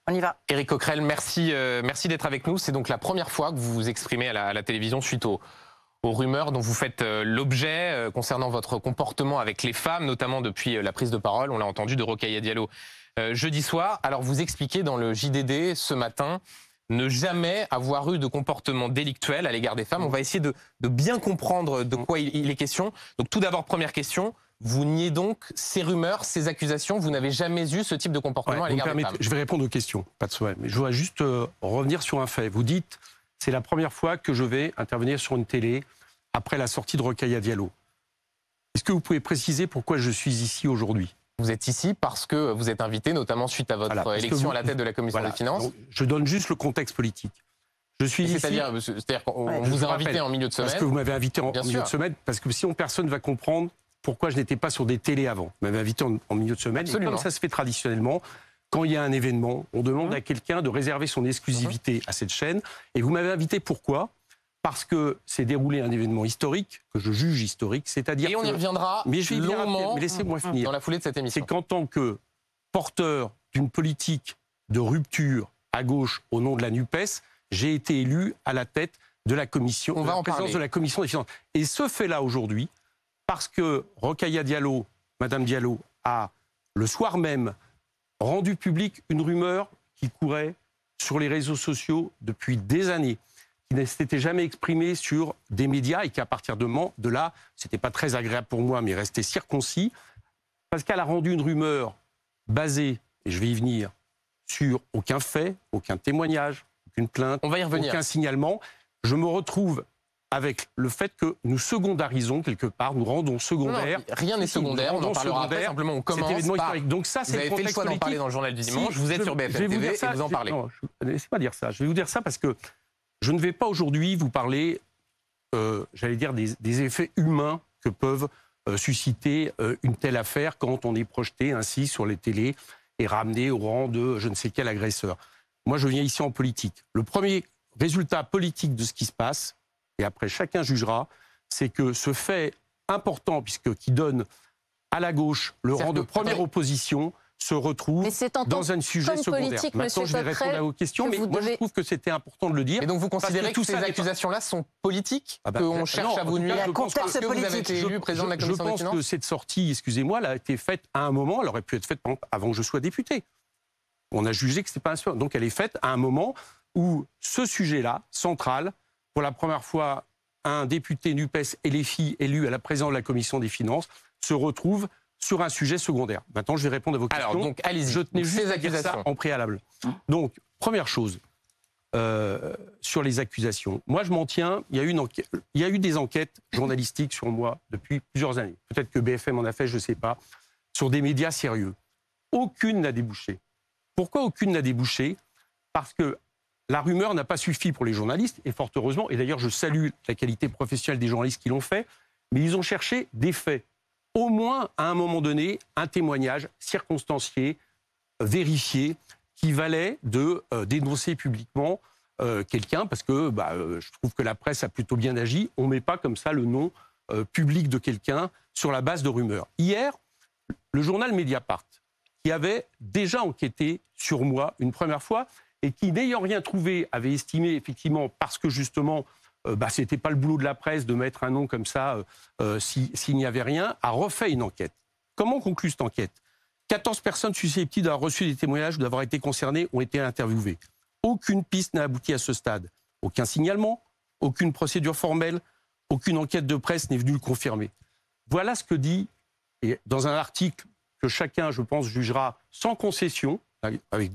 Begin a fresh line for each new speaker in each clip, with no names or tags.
On y va.
Éric Coquerel, merci d'être avec nous. C'est donc la première fois que vous vous exprimez à la télévision suite aux rumeurs dont vous faites l'objet concernant votre comportement avec les femmes, notamment depuis la prise de parole, on l'a entendu, de Rokhaya Diallo jeudi soir. Alors vous expliquez dans le JDD ce matin ne jamais avoir eu de comportement délictuel à l'égard des femmes. On va essayer de bien comprendre de quoi il est question. Donc tout d'abord, première question. Vous niez donc ces rumeurs, ces accusations. Vous n'avez jamais eu ce type de comportement à l'égard des femmes.
Je vais répondre aux questions, pas de souci. Mais je voudrais juste revenir sur un fait. Vous dites, c'est la première fois que je vais intervenir sur une télé après la sortie de Rokhaya Diallo. Est-ce que vous pouvez préciser pourquoi je suis ici aujourd'hui ?
Vous êtes ici parce que vous êtes invité, notamment suite à votre élection à la tête de la Commission des Finances.
Donc, je donne juste le contexte politique. Je suis ici.
C'est-à-dire qu'on vous a invité en milieu de semaine.
Parce que vous m'avez invité en milieu de semaine, parce que sinon personne ne va comprendre pourquoi je n'étais pas sur des télés avant. Vous m'avez invité en milieu de semaine. Et comme ça se fait traditionnellement, quand il y a un événement, on demande à quelqu'un de réserver son exclusivité à cette chaîne. Et vous m'avez invité pourquoi ? Parce que s'est déroulé un événement historique, que je juge historique, c'est-à-dire
et on y reviendra longuement
mais laissez-moi finir.
Dans la foulée de cette émission.
C'est qu'en tant que porteur d'une politique de rupture à gauche au nom de la NUPES, j'ai été élu à la tête de la commission,
on va en
présidence de la commission des finances. Et ce fait-là aujourd'hui, parce que Rokhaya Diallo, Madame Diallo, a le soir même rendu public une rumeur qui courait sur les réseaux sociaux depuis des années, qui ne s'était jamais exprimée sur des médias et qui, à partir de là, c'était pas très agréable pour moi, mais restait circoncis, parce qu'elle a rendu une rumeur basée, et je vais y venir, sur aucun fait, aucun témoignage, aucune plainte,
on va y revenir.
Aucun signalement. Je me retrouve avec le fait que nous secondarisons quelque part, nous rendons secondaire.
Non, rien n'est secondaire, on en parlera après, simplement on commence par...
Donc ça, c'est
vous avez fait le choix d'en parler dans le journal du dimanche, vous êtes sur BFM TV et vous en parlez.
Non, laissez pas dire ça. Je vais vous dire ça parce que je ne vais pas aujourd'hui vous parler, j'allais dire, des effets humains que peuvent susciter une telle affaire quand on est projeté ainsi sur les télés et ramené au rang de je ne sais quel agresseur. Moi, je viens ici en politique. Le premier résultat politique de ce qui se passe, et après chacun jugera, c'est que ce fait important, qui donne à la gauche le rang de première opposition, se retrouve dans un sujet secondaire. Maintenant, je vais répondre à vos questions, mais moi, je trouve que c'était important de le dire.
Et donc, vous considérez que ces accusations-là sont politiques, qu'on cherche à vous nuire parce que vous avez été élu président de la Commission des Finances ?
Je pense que cette sortie, excusez-moi, elle a été faite à un moment, elle aurait pu être faite avant que je sois député. On a jugé que ce n'était pas un... Donc, elle est faite à un moment où ce sujet-là, central, pour la première fois, un député NUPES et les filles élus à la présidence de la Commission des Finances se retrouvent sur un sujet secondaire. Maintenant, je vais répondre à vos questions.
Alors, donc, allez-y.
Je tenais juste à dire ça en préalable. Donc, première chose, sur les accusations. Moi, je m'en tiens. Il y a eu des enquêtes journalistiques sur moi depuis plusieurs années. Peut-être que BFM en a fait, je ne sais pas, sur des médias sérieux. Aucune n'a débouché. Pourquoi aucune n'a débouché ? Parce que la rumeur n'a pas suffi pour les journalistes, et fort heureusement, et d'ailleurs je salue la qualité professionnelle des journalistes qui l'ont fait, mais ils ont cherché des faits. Au moins, à un moment donné, un témoignage circonstancié, vérifié, qui valait de dénoncer publiquement quelqu'un, parce que je trouve que la presse a plutôt bien agi. On ne met pas comme ça le nom public de quelqu'un sur la base de rumeurs. Hier, le journal Mediapart, qui avait déjà enquêté sur moi une première fois, et qui, n'ayant rien trouvé, avait estimé effectivement, parce que justement, ce n'était pas le boulot de la presse de mettre un nom comme ça s'il n'y avait rien, a refait une enquête. Comment conclut cette enquête ? 14 personnes susceptibles d'avoir reçu des témoignages ou d'avoir été concernées ont été interviewées. Aucune piste n'a abouti à ce stade. Aucun signalement, aucune procédure formelle, aucune enquête de presse n'est venue le confirmer. Voilà ce que dit, et dans un article que chacun, je pense, jugera sans concession, avec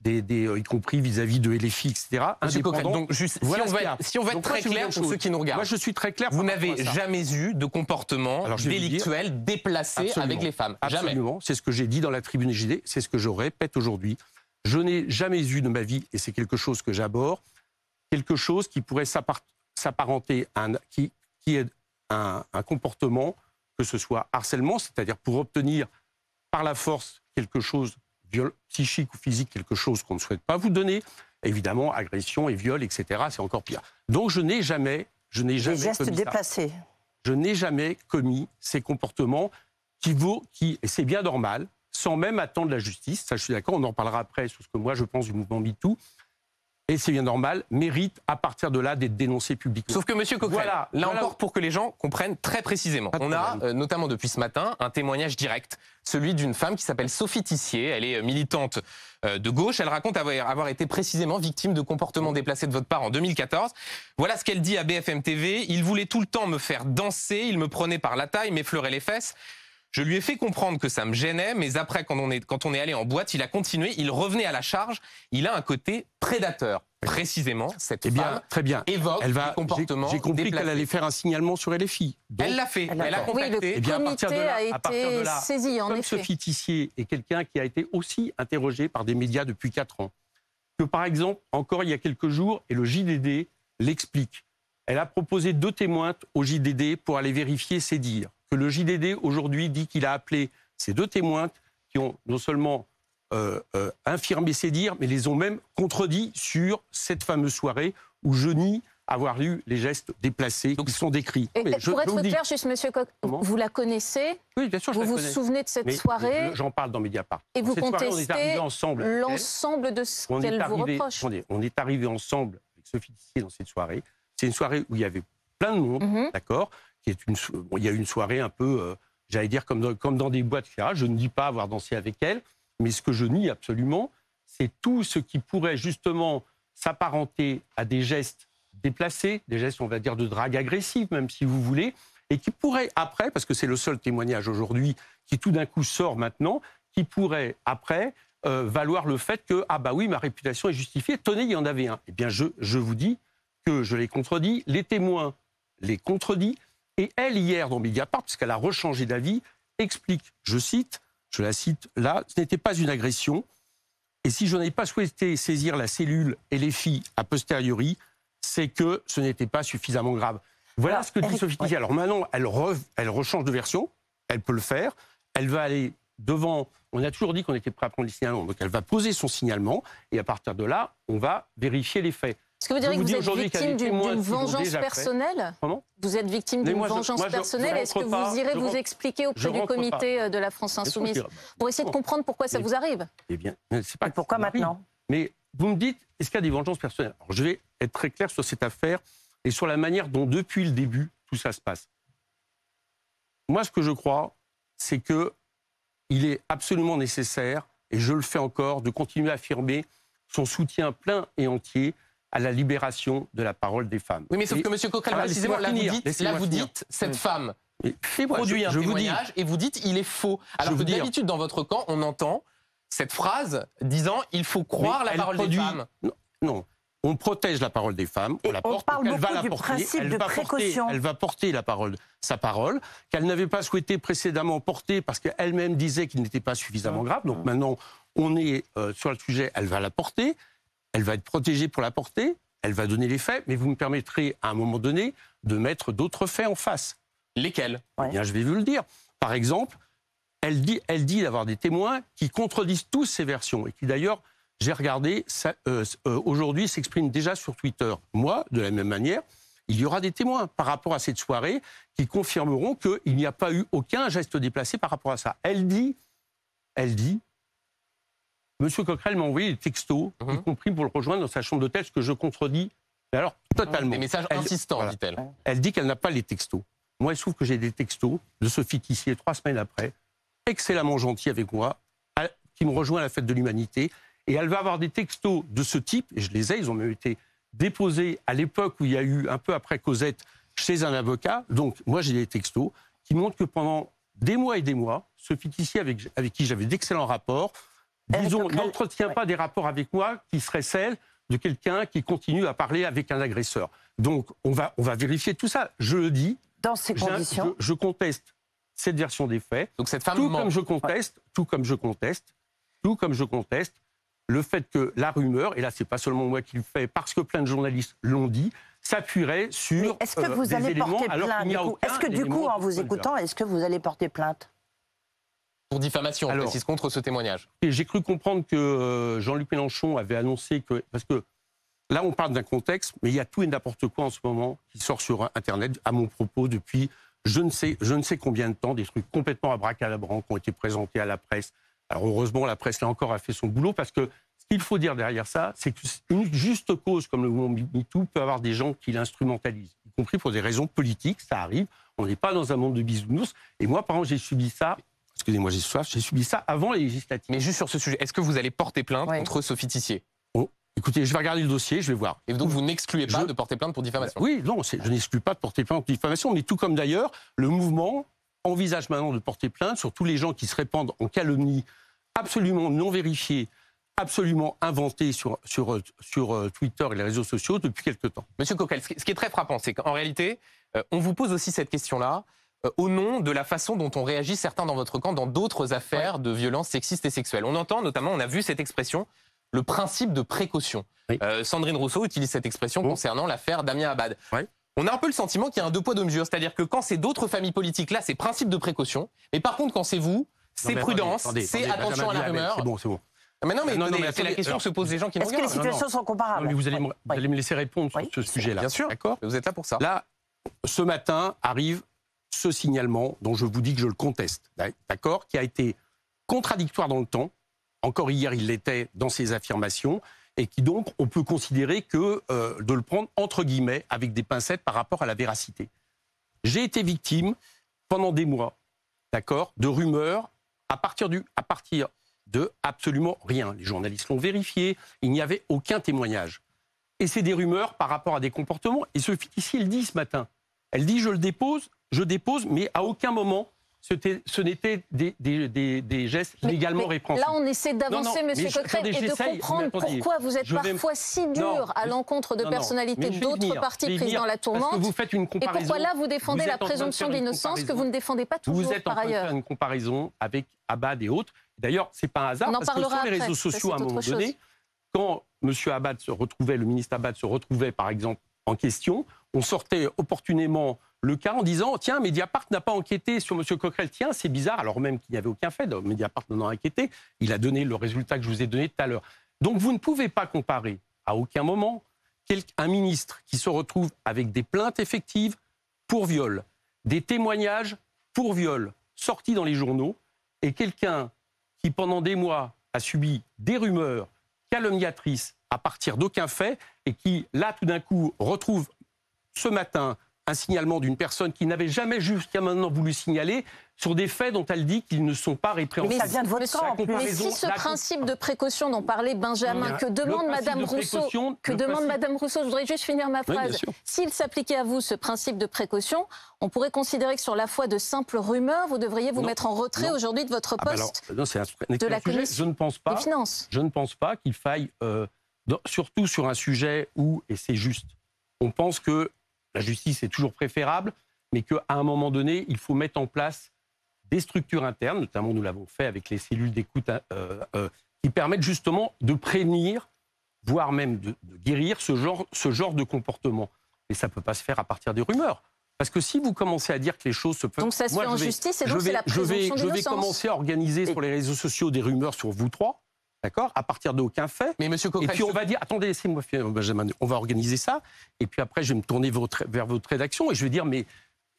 y compris vis-à-vis de LFI, etc.
Donc, juste, voilà si on va être très clair pour ceux qui nous regardent.
Moi, je suis très clair.
Vous n'avez jamais eu de comportement délictuel déplacé avec les femmes.
Absolument.
Jamais.
C'est ce que j'ai dit dans la tribune JD. C'est ce que je répète aujourd'hui. Je n'ai jamais eu de ma vie, et c'est quelque chose que j'aborde, quelque chose qui pourrait s'apparenter à qui est un comportement, que ce soit harcèlement, c'est-à-dire pour obtenir par la force quelque chose psychique ou physique, quelque chose qu'on ne souhaite pas vous donner, évidemment, agression et viol, etc., c'est encore pire. Donc je n'ai jamais
des gestes déplacés.
Je n'ai jamais commis ces comportements et c'est bien normal, sans même attendre la justice. Ça, je suis d'accord, on en parlera après sur ce que moi je pense du mouvement MeToo. Et c'est bien normal, mérite à partir de là d'être dénoncé publiquement.
Sauf que Monsieur Coquerel,
voilà.
encore pour que les gens comprennent très précisément, on a notamment depuis ce matin un témoignage direct, celui d'une femme qui s'appelle Sophie Tissier, elle est militante de gauche, elle raconte avoir été précisément victime de comportements déplacés de votre part en 2014. Voilà ce qu'elle dit à BFM TV, il voulait tout le temps me faire danser, il me prenait par la taille, m'effleurait les fesses. Je lui ai fait comprendre que ça me gênait, mais après, quand on est allé en boîte, il a continué, il revenait à la charge. Il a un côté prédateur. Précisément, cette femme
très bien.
évoque des comportements
J'ai compris
déplacés.
qu'elle allait faire un signalement sur LFI.
Elle l'a fait, elle a contacté.
Oui, le comité a été saisi, en
comme
effet.
Sophie Tissier est quelqu'un qui a été aussi interrogé par des médias depuis 4 ans, que par exemple, encore il y a quelques jours, et le JDD l'explique, elle a proposé 2 témoins au JDD pour aller vérifier ses dires. Que le JDD aujourd'hui dit qu'il a appelé ces 2 témoins qui ont non seulement infirmé ses dires, mais les ont même contredits sur cette fameuse soirée où je nie avoir eu les gestes déplacés qui sont décrits.
Et pour être clair, juste Monsieur Coq, vous la connaissez?
Oui, bien sûr, je
vous
la
vous
connais.
souvenez de cette soirée?
J'en parle dans Mediapart.
Et vous contestez
l'ensemble
de ce qu'elle vous reproche?
Attendez, on est arrivés ensemble avec Sophie Tissier dans cette soirée. C'est une soirée où il y avait plein de monde, d'accord, il y a eu une soirée un peu, j'allais dire, comme dans des boîtes, etc. Je ne dis pas avoir dansé avec elle, mais ce que je nie absolument, c'est tout ce qui pourrait justement s'apparenter à des gestes déplacés, des gestes, on va dire, de drague agressive, même si vous voulez, et qui pourraient après, parce que c'est le seul témoignage aujourd'hui qui tout d'un coup sort maintenant, qui pourrait après valoir le fait que, ah bah oui, ma réputation est justifiée, tenez, il y en avait un. Eh bien, je vous dis que je l'ai contredit, les témoins les contredit, et elle, hier, dans Mediapart, puisqu'elle a rechangé d'avis, explique, je la cite là, ce n'était pas une agression, et si je n'avais pas souhaité saisir la cellule et les filles a posteriori, c'est que ce n'était pas suffisamment grave. Voilà ce que dit Sophie Tissier. Alors maintenant, elle rechange de version, elle peut le faire, elle va aller devant, on a toujours dit qu'on était prêt à prendre les signalements, donc elle va poser son signalement, et à partir de là, on va vérifier les faits.
Est-ce que vous direz que vous êtes victime d'une vengeance personnelle?
Comment?
Vous êtes victime d'une vengeance personnelle? Est-ce que vous irez vous expliquer auprès du comité de la France Insoumise pour essayer de comprendre pourquoi ça vous arrive?
Eh bien, c'est pas
pourquoi maintenant?
Mais vous me dites, est-ce qu'il y a des vengeances personnelles? Alors, je vais être très clair sur cette affaire et sur la manière dont, depuis le début, tout ça se passe. Moi, ce que je crois, c'est que il est absolument nécessaire, et je le fais encore, de continuer à affirmer son soutien plein et entier à la libération de la parole des femmes.
Oui, mais sauf que M. Coquerel, précisément, là vous dites, cette femme produit un témoignage et vous dites, il est faux. Alors que d'habitude, dans votre camp, on entend cette phrase disant, il faut croire la parole des femmes.
Non, on protège la parole des femmes, on la porte,
elle va
porter sa parole, qu'elle n'avait pas souhaité précédemment porter parce qu'elle-même disait qu'il n'était pas suffisamment grave. Donc maintenant, on est sur le sujet, elle va la porter. Elle va être protégée pour la porter, elle va donner les faits, mais vous me permettrez à un moment donné de mettre d'autres faits en face.
Lesquels?
Eh bien, je vais vous le dire. Par exemple, elle dit d'avoir des témoins qui contredisent tous ces versions et qui d'ailleurs, j'ai regardé, aujourd'hui s'expriment déjà sur Twitter. Moi, de la même manière, il y aura des témoins par rapport à cette soirée qui confirmeront qu'il n'y a pas eu aucun geste déplacé par rapport à ça. Elle dit, Monsieur Coquerel m'a envoyé des textos, y compris pour le rejoindre dans sa chambre d'hôtel, ce que je contredis, mais alors totalement.
Des messages insistants,
voilà.
dit-elle.
Elle dit qu'elle n'a pas les textos. Moi, il se trouve que j'ai des textos de Sophie Tissier 3 semaines après, excellemment gentille avec moi, qui me rejoint à la Fête de l'Humanité, et elle va avoir des textos de ce type, et je les ai, ils ont même été déposés à l'époque où il y a eu, un peu après Cosette, chez un avocat. Donc, moi, j'ai des textos qui montrent que pendant des mois et des mois, Sophie Tissier, avec qui j'avais d'excellents rapports, disons, n'entretient pas des rapports avec moi qui seraient celles de quelqu'un qui continue à parler avec un agresseur. Donc, on va vérifier tout ça. Je le dis.
Dans ces conditions.
Je conteste cette version des faits.
Donc cette femme
tout comme je conteste le fait que la rumeur, et là, c'est pas seulement moi qui le fais, parce que plein de journalistes l'ont dit, s'appuierait sur
est-ce que vous allez porter plainte? Est-ce que du coup, en vous écoutant, est-ce que vous allez porter plainte?
Pour diffamation, on précise, contre ce témoignage.
J'ai cru comprendre que Jean-Luc Mélenchon avait annoncé que... Parce que là, on parle d'un contexte, mais il y a tout et n'importe quoi en ce moment qui sort sur Internet, à mon propos, depuis je ne sais combien de temps, des trucs complètement abracadabrants qui ont été présentés à la presse, Alors heureusement, la presse, là encore, a fait son boulot, parce que ce qu'il faut dire derrière ça, c'est qu'une juste cause comme le mouvement MeToo peut avoir des gens qui l'instrumentalisent, y compris pour des raisons politiques, ça arrive. On n'est pas dans un monde de bisounours. Et moi, par exemple, j'ai subi ça, excusez-moi, j'ai soif, j'ai subi ça avant les législatives.
Mais juste sur ce sujet, est-ce que vous allez porter plainte contre Sophie Tissier?
Écoutez, je vais regarder le dossier, je vais voir.
Et donc vous n'excluez pas de porter plainte pour diffamation?
Oui, non, je n'exclus pas de porter plainte pour diffamation, mais tout comme d'ailleurs, le mouvement envisage maintenant de porter plainte sur tous les gens qui se répandent en calomnie absolument non vérifiées, absolument inventées sur Twitter et les réseaux sociaux depuis quelque temps.
Monsieur Coquerel, ce qui est très frappant, c'est qu'en réalité, on vous pose aussi cette question-là au nom de la façon dont on réagit certains dans votre camp dans d'autres affaires de violences sexistes et sexuelles. On entend notamment, on a vu cette expression, le principe de précaution. Oui. Sandrine Rousseau utilise cette expression concernant l'affaire Damien Abad. Oui. On a un peu le sentiment qu'il y a un deux poids deux mesures, c'est-à-dire que quand c'est d'autres familles politiques, là, c'est principe de précaution, mais par contre, quand c'est vous, c'est prudence, c'est attention à la rumeur.
C'est bon, c'est bon.
Mais non, mais c'est la question que se posent les gens qui nous regardent.
Est-ce que les situations sont comparables?
Non, mais vous allez me laisser répondre sur ce sujet-là.
Bien sûr,
d'accord.
Vous êtes là pour ça.
Là, ce matin, arrive ce signalement dont je vous dis que je le conteste, d'accord, qui a été contradictoire dans le temps. Encore hier, il l'était dans ses affirmations, et qui donc, on peut considérer que de le prendre entre guillemets avec des pincettes par rapport à la véracité. J'ai été victime pendant des mois, d'accord, de rumeurs à partir de absolument rien. Les journalistes l'ont vérifié, il n'y avait aucun témoignage. Et c'est des rumeurs par rapport à des comportements. Et Sophie Tissier le dit ce matin. Elle dit je dépose, mais à aucun moment ce n'était des gestes légalement répréhensibles.
Là, on essaie d'avancer, monsieur Coquerel, et de comprendre pourquoi vous êtes parfois si dur à l'encontre de personnalités d'autres partis prises dans la tourmente.
Vous faites une comparaison,
et pourquoi là, vous défendez la présomption d'innocence que vous ne défendez pas toujours par ailleurs.
Vous êtes en train de faire une comparaison avec Abad et autres. D'ailleurs, ce n'est pas un hasard, parce que sur les réseaux sociaux, à un moment donné, quand M. Abad le ministre Abad se retrouvait, par exemple, en question, on sortait opportunément le cas en disant « Tiens, Mediapart n'a pas enquêté sur M. Coquerel. Tiens, c'est bizarre, alors même qu'il n'y avait aucun fait. Mediapart n'en a enquêté. Il a donné le résultat que je vous ai donné tout à l'heure. » Donc, vous ne pouvez pas comparer à aucun moment un ministre qui se retrouve avec des plaintes effectives pour viol, des témoignages pour viol sortis dans les journaux, et quelqu'un qui, pendant des mois, a subi des rumeurs calomniatrices à partir d'aucun fait, et qui, là, tout d'un coup, retrouve ce matin un signalement d'une personne qui n'avait jamais jusqu'à maintenant voulu signaler sur des faits dont elle dit qu'ils ne sont pas répréhensibles.
Mais ça vient de votre camp.
Mais si ce principe de précaution dont parlait Benjamin, que demande Madame Rousseau, je voudrais juste finir ma phrase, s'il s'appliquait à vous ce principe de précaution, on pourrait considérer que sur la foi de simples rumeurs, vous devriez vous mettre en retrait aujourd'hui de votre poste de la Commission des finances.
Je ne pense pas qu'il faille, surtout sur un sujet où, et c'est juste, on pense que la justice est toujours préférable, mais qu'à un moment donné, il faut mettre en place des structures internes, notamment nous l'avons fait avec les cellules d'écoute, qui permettent justement de prévenir, voire même de guérir ce genre de comportement. Et ça ne peut pas se faire à partir des rumeurs. Parce que si vous commencez à dire que les choses se peuvent...
Donc ça se fait en justice, et donc c'est la présomption d'innocence.
Je vais commencer à organiser sur les réseaux sociaux des rumeurs sur vous trois, d'accord, à partir d'aucun fait.
Mais monsieur Coquerel,
et puis on va dire, attendez, laissez-moi finir, Benjamin, on va organiser ça, et puis après je vais me tourner vers votre rédaction, et je vais dire, mais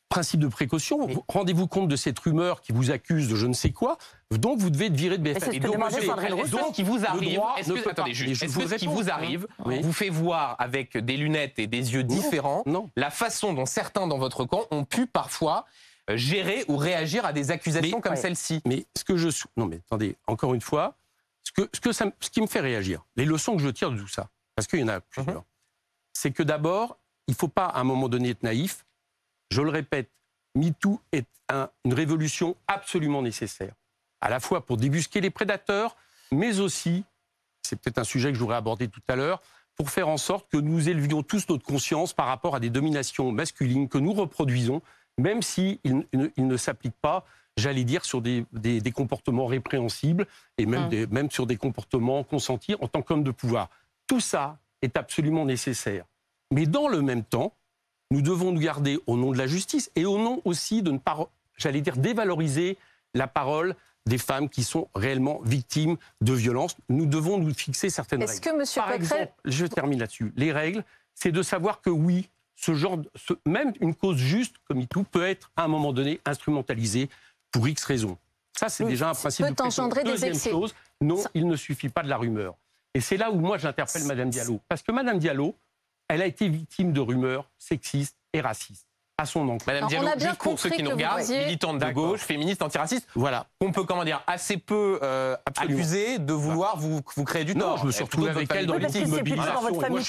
principe de précaution, rendez-vous compte de cette rumeur qui vous accuse de je ne sais quoi, donc vous devez être viré de BFM.
Et donc, ce qui vous arrive, ce qui vous arrive vous fait voir avec des lunettes et des yeux différents la façon dont certains dans votre camp ont pu parfois gérer ou réagir à des accusations comme celle-ci.
Mais ce que je... Non mais attendez, encore une fois, ce qui me fait réagir, les leçons que je tire de tout ça, parce qu'il y en a plusieurs, c'est que d'abord, il ne faut pas à un moment donné être naïf. Je le répète, MeToo est une révolution absolument nécessaire, à la fois pour débusquer les prédateurs, mais aussi, c'est peut-être un sujet que je voudrais aborder tout à l'heure, pour faire en sorte que nous élevions tous notre conscience par rapport à des dominations masculines que nous reproduisons, même s'ils ne s'appliquent pas, j'allais dire, sur des comportements répréhensibles et même sur des comportements consentis en tant qu'homme de pouvoir. Tout ça est absolument nécessaire. Mais dans le même temps, nous devons nous garder au nom de la justice et au nom aussi de ne pas, j'allais dire, dévaloriser la parole des femmes qui sont réellement victimes de violences. Nous devons nous fixer certaines règles.
Est-ce que monsieur
Par exemple, je termine là-dessus, les règles, c'est de savoir que oui, même une cause juste comme MeToo peut être à un moment donné instrumentalisée pour X raisons. Ça, c'est déjà un principe de précaution.
Engendrer des
Deuxième
excès.
chose, non, il ne suffit pas de la rumeur. Et c'est là où moi j'interpelle Mme Diallo. Parce que Mme Diallo, elle a été victime de rumeurs sexistes et racistes à son encontre.
Madame Diallo, juste pour ceux qui nous regardent, militante de gauche, féministe, antiraciste,
voilà.
On peut, assez peu accuser de vouloir vous créer du tort.
Non, je me suis retrouvé avec elle dans les petites mobilisations.
Moi,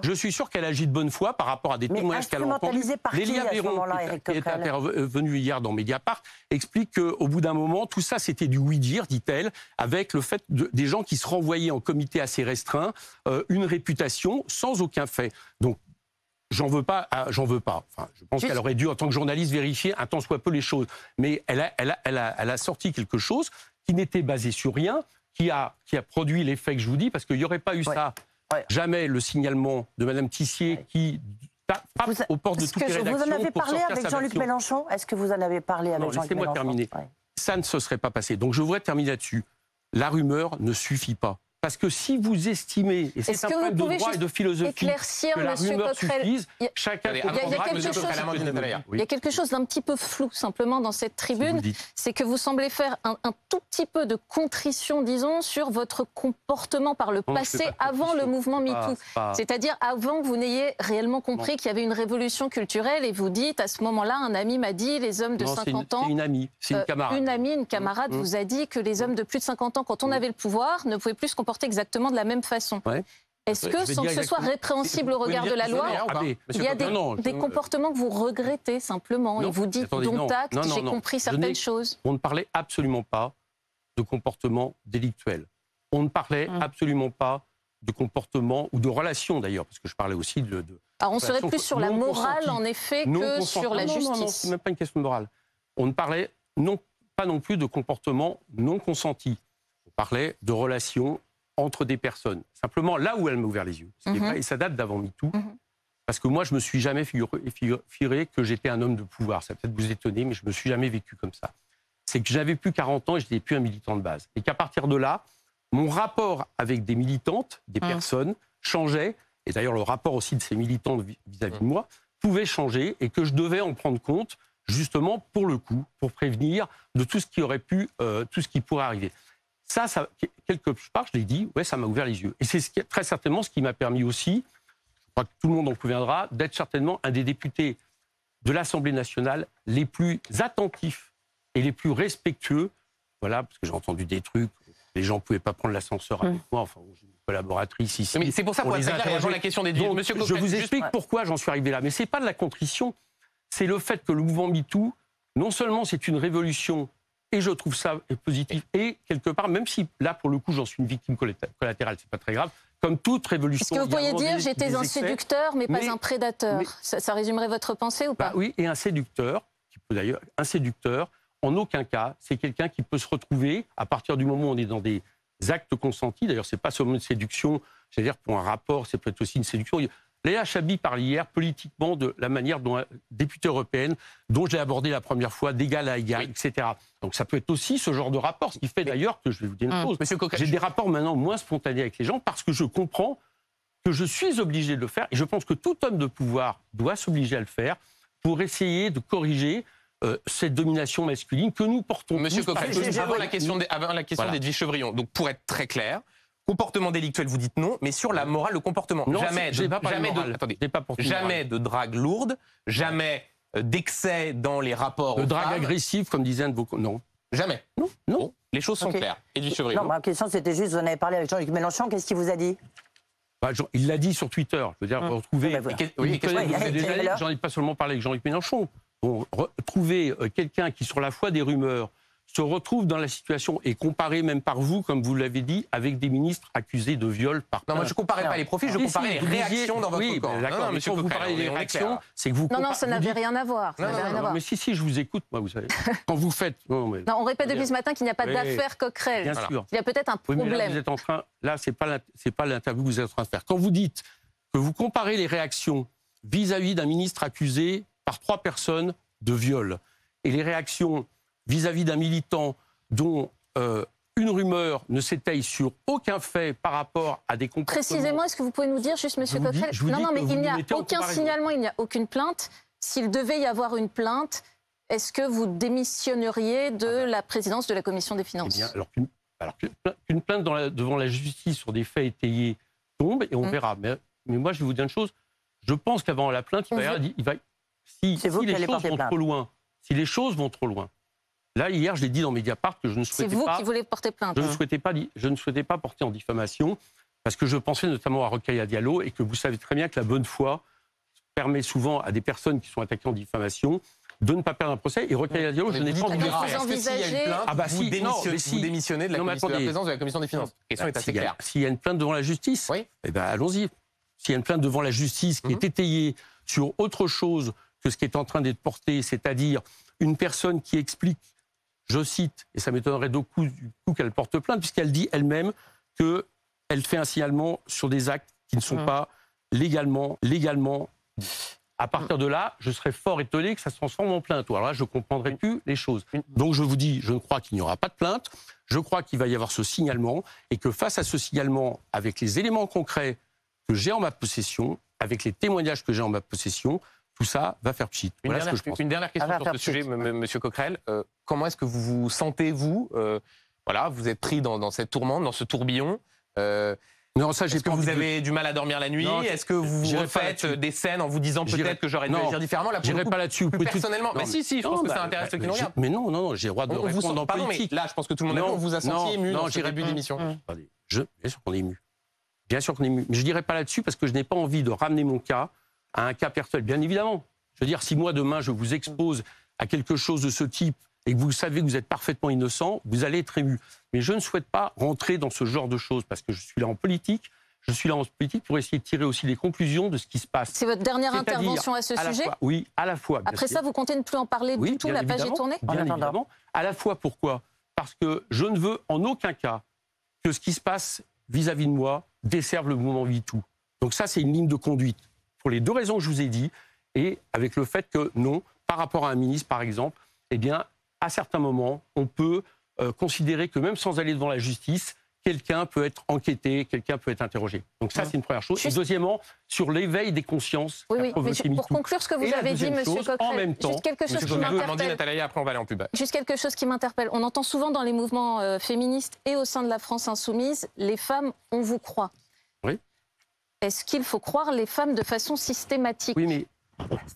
je suis sûr qu'elle agit de bonne foi par rapport à des témoignages qu'elle a entendus.
Lélia
Véron, qui est intervenue hier dans Mediapart, explique qu'au bout d'un moment, tout ça, c'était du oui-dire, dit-elle, avec le fait des gens qui se renvoyaient en comité assez restreint, une réputation sans aucun fait. Donc, j'en veux pas. Enfin, je pense qu'elle aurait dû, en tant que journaliste, vérifier un tant soit peu les choses. Mais elle a sorti quelque chose qui n'était basé sur rien, qui a produit l'effet que je vous dis, parce qu'il n'y aurait pas eu ça. Jamais le signalement de Mme Tissier qui frappe aux portes de toutes les rédactions.
Vous en avez parlé avec Jean-Luc Mélenchon ? Est-ce que vous en avez parlé avec Jean-Luc Mélenchon ?
Laissez-moi terminer. Ça ne se serait pas passé. Donc je voudrais terminer là-dessus. La rumeur ne suffit pas. Parce que si vous estimez, et c'est un problème de droit et de philosophie, que la rumeur suffise, chacun...
Il y a quelque chose d'un petit peu flou, simplement, dans cette tribune. C'est que vous semblez faire un tout petit peu de contrition, disons, sur votre comportement par le passé, avant le mouvement MeToo. C'est-à-dire avant que vous n'ayez réellement compris qu'il y avait une révolution culturelle, et vous dites, à ce moment-là, un ami m'a dit, les hommes de 50 ans...
C'est une amie, c'est une camarade.
Une camarade vous a dit que les hommes de plus de 50 ans, quand on avait le pouvoir, ne pouvaient plus se comporter exactement de la même façon. Est-ce que, sans que ce soit répréhensible au regard de la loi, il y a des comportements que vous regrettez simplement et vous dites, dont acte, j'ai compris certaines choses?
On ne parlait absolument pas de comportement délictuel. On ne parlait absolument pas de comportement, ou de relation d'ailleurs, parce que je parlais aussi de
Alors on serait plus sur la morale, en effet, que sur la justice.
Non, c'est même pas une question de morale. On ne parlait pas non plus de comportement non consenti. On parlait de relations entre des personnes. Simplement, là où elle m'a ouvert les yeux, et ça date d'avant MeToo, parce que moi, je ne me suis jamais figuré que j'étais un homme de pouvoir. Ça va peut-être vous étonner, mais je ne me suis jamais vécu comme ça. C'est que j'avais plus 40 ans et je n'étais plus un militant de base. Et qu'à partir de là, mon rapport avec des militantes, des personnes, changeait, et d'ailleurs le rapport aussi de ces militantes vis-à-vis de moi, pouvait changer, et que je devais en prendre compte, justement, pour le coup, pour prévenir de tout ce qui aurait pu, tout ce qui pourrait arriver. Ça, quelque part, je l'ai dit, ça m'a ouvert les yeux. Et c'est très certainement ce qui m'a permis aussi, je crois que tout le monde en conviendra, d'être certainement un des députés de l'Assemblée nationale les plus attentifs et les plus respectueux. Voilà, parce que j'ai entendu des trucs, les gens ne pouvaient pas prendre l'ascenseur avec moi, enfin, j'ai une collaboratrice ici.
Mais c'est pour ça, pour les interroger la question des
Donc, Monsieur Coquerel, je vous explique pourquoi j'en suis arrivé là. Mais ce n'est pas de la contrition, c'est le fait que le mouvement MeToo, non seulement c'est une révolution, et je trouve ça positif. Et quelque part, même si là, pour le coup, j'en suis une victime collatérale, c'est pas très grave. Comme toute révolution...
Est-ce que vous pourriez dire j'étais un séducteur, mais pas un prédateur? Ça résumerait votre pensée ou pas?
Oui, et un séducteur, en aucun cas, c'est quelqu'un qui peut se retrouver, à partir du moment où on est dans des actes consentis, d'ailleurs, c'est pas seulement une séduction, c'est-à-dire pour un rapport, c'est peut-être aussi une séduction. Léa Chabi parlait hier politiquement de la manière dont la députée européenne, dont j'ai abordé la première fois, d'égal à égal, etc. Donc ça peut être aussi ce genre de rapport, ce qui fait d'ailleurs que, je vais vous dire une chose, j'ai des rapports maintenant moins spontanés avec les gens parce que je comprends que je suis obligé de le faire et je pense que tout homme de pouvoir doit s'obliger à le faire pour essayer de corriger cette domination masculine que nous portons.
Monsieur Coquerel, avant la question d'Edwige Chevrillon, donc pour être très clair, comportement délictuel, vous dites non, mais sur la morale, le comportement.
Non,
jamais de drague lourde, jamais d'excès dans les rapports.
De drague agressive, comme disaient un de vos... Non.
Jamais.
Non.
Bon, les choses sont claires. Edwige Chevrillon.
Non, ma question c'était juste, vous en avez parlé avec Jean-Luc Mélenchon, qu'est-ce qu'il vous a dit?
Il l'a dit sur Twitter. Je veux dire, retrouver... J'en ai pas seulement parlé avec Jean-Luc Mélenchon. Bon, trouver quelqu'un qui, sur la foi des rumeurs, se retrouve dans la situation et comparé même par vous, comme vous l'avez dit, avec des ministres accusés de viol par...
Non, moi je ne comparais pas les profils, je comparais les réactions dans votre camp.
D'accord, mais quand vous parlez des réactions, c'est que vous...
Non, ça n'avait rien à voir.
Mais si, je vous écoute, moi, vous savez. Quand vous faites...
Non, on répète depuis ce matin qu'il n'y a pas d'affaire Coquerel.
Bien sûr.
Il y a peut-être un problème.
Mais là, vous êtes en train... Là, c'est pas l'interview que vous êtes en train de faire. Quand vous dites que vous comparez les réactions vis-à-vis d'un ministre accusé par 3 personnes de viol et les réactions vis-à-vis d'un militant dont une rumeur ne s'étaye sur aucun fait par rapport à des comportements...
Précisément, est-ce que vous pouvez nous dire, juste, Monsieur Coquerel, non, mais il n'y a aucun signalement, il n'y a aucune plainte. S'il devait y avoir une plainte, est-ce que vous démissionneriez de la présidence de la Commission des Finances?
Eh bien, alors qu'une plainte devant la justice sur des faits étayés tombe et on verra. Mais moi, je vais vous dire une chose. Je pense qu'avant la plainte, si les choses vont trop loin, si les choses vont trop loin. Là, hier, je l'ai dit dans Mediapart que je ne souhaitais pas...
C'est vous qui voulez porter plainte.
Je ne souhaitais pas porter en diffamation parce que je pensais notamment à Rokhaya Diallo et que vous savez très bien que la bonne foi permet souvent à des personnes qui sont attaquées en diffamation de ne pas perdre un procès. Et Rokhaya Diallo, je n'ai pas envie de le faire.
Est-ce que s'il y a une plainte, vous démissionnez de la présidence de la Commission des Finances? La question est assez claire.
S'il y a une plainte devant la justice, eh ben, allons-y. S'il y a une plainte devant la justice qui est étayée sur autre chose que ce qui est en train d'être porté, c'est-à-dire une personne qui explique, je cite, et ça m'étonnerait du coup qu'elle porte plainte, puisqu'elle dit elle-même qu'elle fait un signalement sur des actes qui ne sont pas légalement. À partir de là, je serais fort étonné que ça se transforme en plainte. Alors là, je ne comprendrai plus les choses. Donc je vous dis, je ne crois qu'il n'y aura pas de plainte. Je crois qu'il va y avoir ce signalement et que face à ce signalement, avec les éléments concrets que j'ai en ma possession, avec les témoignages que j'ai en ma possession, tout ça va faire pchit.
Une dernière question sur ce sujet, Monsieur Coquerel. Comment est-ce que vous vous sentez, vous voilà, vous êtes pris dans cette tourmente, dans ce tourbillon.
Non, ça,
est-ce que vous avez du mal à dormir la nuit? Est-ce que vous refaites des scènes en vous disant peut-être que j'aurais dû agir différemment?
Je n'irai pas là-dessus.
Personnellement, mais si, je pense que ça intéresse ceux qui nous regardent.
Mais non, j'ai le droit de répondre en politique.
Là, je pense que tout le monde on vous a senti ému dans ce début d'émission.
Bien sûr qu'on est ému. Bien sûr qu'on est ému. Mais je ne dirai pas là-dessus parce que je n'ai pas envie de ramener mon cas à un cas personnel. Bien évidemment. Je veux dire, si moi, demain, je vous expose à quelque chose de ce type et que vous savez que vous êtes parfaitement innocent, vous allez être ému. Mais je ne souhaite pas rentrer dans ce genre de choses parce que je suis là en politique. Je suis là en politique pour essayer de tirer aussi les conclusions de ce qui se passe.
C'est votre dernière intervention à ce sujet?
Oui, à la fois.
Après ça, vous comptez ne plus en parler du tout, la page est tournée?
Bien évidemment. À la fois, pourquoi? Parce que je ne veux en aucun cas que ce qui se passe vis-à-vis de moi desserve le mouvement MeToo. Donc ça, c'est une ligne de conduite. Pour les deux raisons que je vous ai dit, et avec le fait que non, par rapport à un ministre, par exemple, eh bien, à certains moments, on peut considérer que même sans aller devant la justice, quelqu'un peut être enquêté, quelqu'un peut être interrogé. Donc ça, c'est une première chose. Et deuxièmement, sur l'éveil des consciences.
Oui, mais pour conclure ce que vous avez dit, M. Coquerel,
en même temps,
juste quelque chose qui m'interpelle.
Après, on va aller en pub.
Juste quelque chose qui m'interpelle. On entend souvent dans les mouvements féministes et au sein de la France insoumise, les femmes, on vous croit.
Oui.
Est-ce qu'il faut croire les femmes de façon systématique?
Oui, mais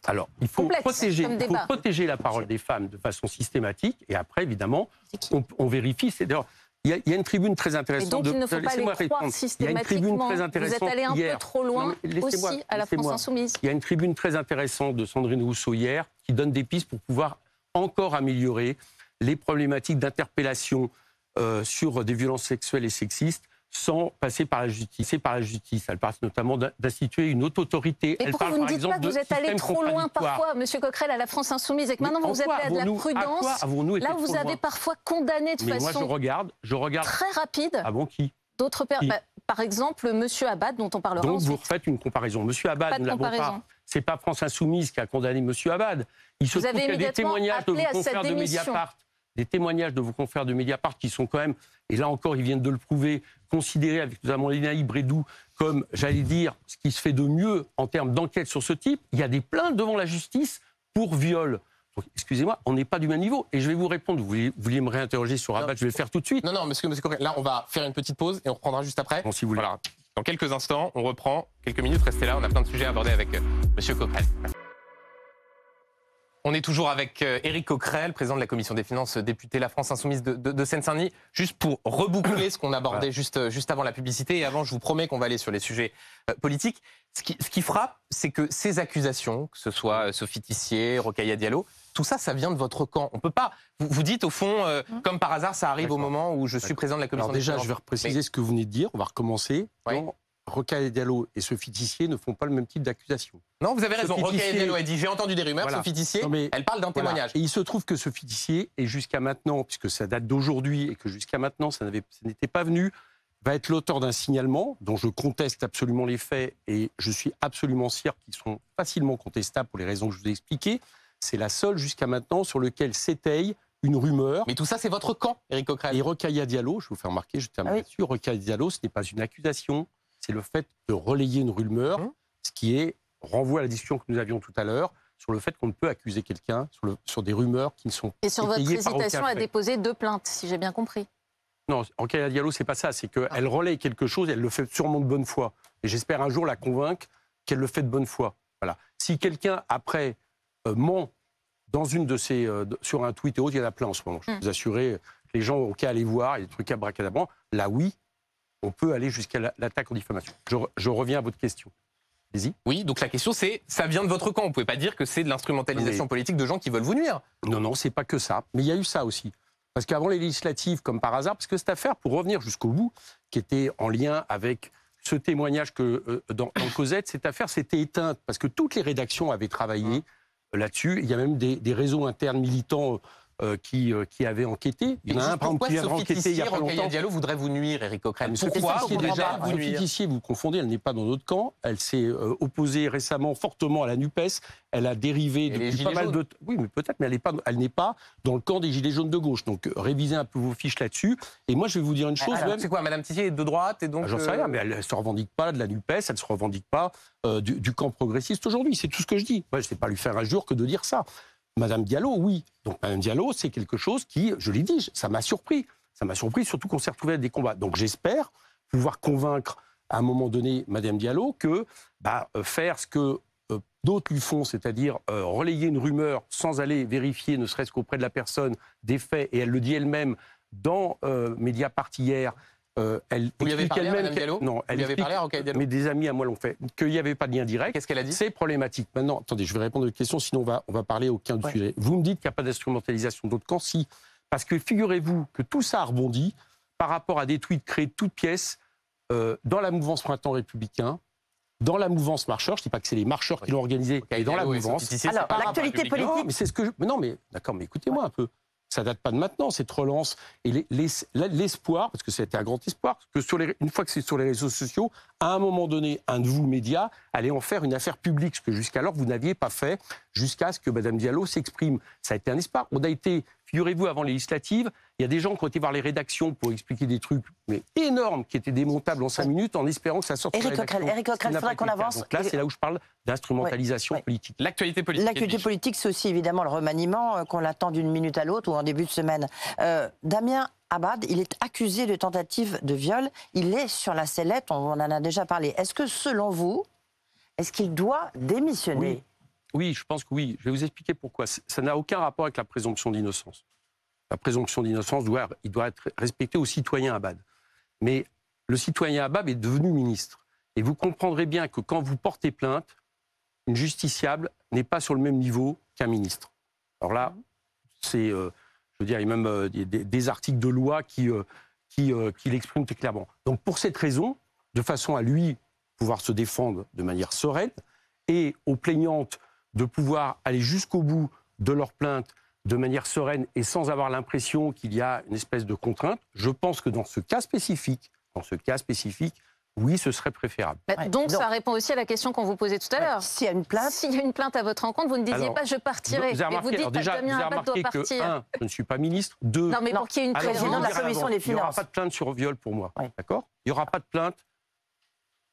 alors, il faut protéger la parole des femmes de façon systématique. Et après, évidemment, on vérifie. D'ailleurs, il y a une tribune très intéressante.
Et donc, il ne faut pas les croire systématiquement. Vous êtes allé un peu trop loin aussi à la France insoumise.
Il y a une tribune très intéressante de Sandrine Rousseau hier qui donne des pistes pour pouvoir encore améliorer les problématiques d'interpellation sur des violences sexuelles et sexistes sans passer par la justice. Elle parle notamment d'instituer une haute autorité.
Et pourquoi vous ne dites pas que vous êtes allé trop loin parfois, M. Coquerel, à la France insoumise, et que maintenant vous vous appelez à de la prudence, là où vous avez parfois condamné de façon
je regarde
très rapide d'autres personnes. Par exemple, M. Abad, dont on parlera ensuite.
Donc vous refaites une comparaison. M. Abad, nous l'avons pas. C'est pas France insoumise qui a condamné M. Abad. Il se trouve qu'il y a des témoignages de vos confrères de Mediapart. Des témoignages de vos confrères de Mediapart qui sont quand même, et là encore ils viennent de le prouver, considérés avec notamment Lénaï Brédou comme, j'allais dire, ce qui se fait de mieux en termes d'enquête sur ce type. Il y a des plaintes devant la justice pour viol. Donc, excusez-moi, on n'est pas du même niveau. Et je vais vous répondre. Vous vouliez me réinterroger sur Abad, je vais le faire tout de suite.
Non, monsieur Coquerel, là on va faire une petite pause et on reprendra juste après.
Bon, si vous voulez.
Voilà. Dans quelques instants, on reprend. Quelques minutes, restez là, on a plein de sujets à aborder avec monsieur Coquerel. On est toujours avec Éric Coquerel, président de la Commission des Finances, député La France Insoumise de Seine-Saint-Denis. Juste pour reboucler ce qu'on abordait juste avant la publicité, et avant, je vous promets qu'on va aller sur les sujets politiques. Ce qui frappe, c'est que ces accusations, que ce soit Sophie Tissier, Rokhaya Diallo, tout ça, ça vient de votre camp. On peut pas. Vous dites au fond, comme par hasard, ça arrive au moment où je suis président de la Commission des Finances.
Déjà, je vais repréciser ce que vous venez de dire. On va recommencer.
Oui.
Rokhaya Diallo et Sophie Tissier ne font pas le même type d'accusation.
Non, vous avez raison. Rokhaya Diallo a dit j'ai entendu des rumeurs. Voilà. Sophie Tissier, elle parle d'un témoignage.
Et il se trouve que Sophie Tissier, et jusqu'à maintenant, puisque ça date d'aujourd'hui et que jusqu'à maintenant ça n'était pas venu, va être l'auteur d'un signalement dont je conteste absolument les faits et je suis absolument sûr qu'ils sont facilement contestables pour les raisons que je vous ai expliquées. C'est la seule jusqu'à maintenant sur laquelle s'étaye une rumeur.
Mais tout ça, c'est votre camp, Éric Coquerel.
Et Rokhaya Diallo, je vais vous faire remarquer, je termine là-dessus, Rokhaya Diallo, ce n'est pas une accusation. C'est le fait de relayer une rumeur, ce qui renvoie à la discussion que nous avions tout à l'heure, sur le fait qu'on ne peut accuser quelqu'un sur des rumeurs qui ne sont
et sur votre
étayées par aucun
hésitation à
fait.
déposer 2 plaintes, si j'ai bien compris.
Non, Rokhaya Diallo, c'est pas ça. C'est qu'elle relaie quelque chose, elle le fait sûrement de bonne foi. Et j'espère un jour la convaincre qu'elle le fait de bonne foi. Voilà. Si quelqu'un, après, ment dans une de ses, sur un tweet et autres, il y en a plein en ce moment. Je peux vous assurer, les gens ont qu'à aller voir, il y a des trucs abracadabra. Là, oui, on peut aller jusqu'à l'attaque en diffamation. Je reviens à votre question. Allez-y.
Oui, donc la question c'est, ça vient de votre camp. Vous ne pouvez pas dire que c'est de l'instrumentalisation politique de gens qui veulent vous nuire.
Non, c'est pas que ça. Mais il y a eu ça aussi. Parce qu'avant les législatives, comme par hasard, parce que cette affaire, pour revenir jusqu'au bout, qui était en lien avec ce témoignage que dans Cosette, cette affaire s'était éteinte parce que toutes les rédactions avaient travaillé là-dessus. Il y a même des réseaux internes militants qui avaient enquêté. Il y en a un, par exemple, qui vient de enquêter il y a pas longtemps.
Diallo voudrait vous nuire, Éric Coquerel.
Pourquoi Sophie Tissier, vous confondez, elle n'est pas dans notre camp. Elle s'est opposée récemment fortement à la NUPES. Elle a dérivé depuis pas mal de temps. Oui, mais peut-être, mais elle n'est pas dans le camp des Gilets jaunes de gauche. Donc, révisez un peu vos fiches là-dessus. Et moi, je vais vous dire une chose.
C'est quoi, Madame Tissier est de droite et donc.
J'en sais rien, mais elle ne se revendique pas de la NUPES, elle ne se revendique pas du camp progressiste aujourd'hui. C'est tout ce que je dis. Moi, je ne vais pas lui faire injure que de dire ça. Madame Diallo, oui. Donc, Madame Diallo, c'est quelque chose qui, je l'ai dit, ça m'a surpris. Ça m'a surpris, surtout qu'on s'est retrouvé à des combats. Donc, j'espère pouvoir convaincre à un moment donné Madame Diallo que faire ce que d'autres lui font, c'est-à-dire relayer une rumeur sans aller vérifier, ne serait-ce qu'auprès de la personne, des faits, et elle le dit elle-même dans Mediapart hier. Elle
vous lui avez parlé, Madame Diallo?
Non, elle
lui avait parlé à Rokhaya Diallo?
Mais des amis à moi l'ont fait. Qu'il n'y avait pas de lien direct.
Qu'est-ce qu'elle a dit?
C'est problématique. Maintenant, attendez, je vais répondre à votre question, sinon on va parler aucun du sujet. Vous me dites qu'il n'y a pas d'instrumentalisation d'autres camps, si. Parce que figurez-vous que tout ça a rebondi par rapport à des tweets créés de toutes pièces dans la mouvance Printemps républicain, dans la mouvance marcheur. Je ne dis pas que c'est les marcheurs qui l'ont organisé, mais dans la mouvance.
Alors, l'actualité politique.
Non, mais c'est ce que non, mais d'accord, mais écoutez-moi un peu. Ça date pas de maintenant, cette relance. Et l'espoir, parce que c'était un grand espoir, que une fois que c'est sur les réseaux sociaux, à un moment donné, un de vous, médias, allait en faire une affaire publique, ce que jusqu'alors vous n'aviez pas fait, jusqu'à ce que Mme Diallo s'exprime. Ça a été un espoir. On a été, figurez-vous, avant les législatives, il y a des gens qui ont été voir les rédactions pour expliquer des trucs mais énormes, qui étaient démontables en 5 minutes, en espérant que ça sorte.
Éric Coquerel, il faudrait qu'on avance.
Donc là, c'est là où je parle d'instrumentalisation politique.
L'actualité politique.
L'actualité politique, c'est aussi évidemment le remaniement qu'on attend d'une minute à l'autre ou en début de semaine. Damien Abad, il est accusé de tentative de viol. Il est sur la sellette, on en a déjà parlé. Est-ce que, selon vous, est-ce qu'il doit démissionner?
Oui, je pense que oui. Je vais vous expliquer pourquoi. Ça n'a aucun rapport avec la présomption d'innocence. La présomption d'innocence doit être respectée au citoyen Abad. Mais le citoyen Abad est devenu ministre. Et vous comprendrez bien que quand vous portez plainte, une justiciable n'est pas sur le même niveau qu'un ministre. Alors là, c'est, je veux dire, il y a même des articles de loi qui l'expriment très clairement. Donc pour cette raison, de façon à lui pouvoir se défendre de manière sereine, et aux plaignantes de pouvoir aller jusqu'au bout de leur plainte de manière sereine et sans avoir l'impression qu'il y a une espèce de contrainte, je pense que dans ce cas spécifique, oui, ce serait préférable.
Donc ça répond aussi à la question qu'on vous posait tout à l'heure.
S'il y a une plainte
à votre encontre, vous ne disiez pas je partirai.
Vous avez remarqué,
vous dites Damien Abad doit partir.
Que, un, je ne suis pas ministre. Deux,
non, mais pour qu'il y ait une
président de la commission des finances.
Il n'y aura pas de plainte sur viol pour moi. D'accord ? Il n'y aura pas de plainte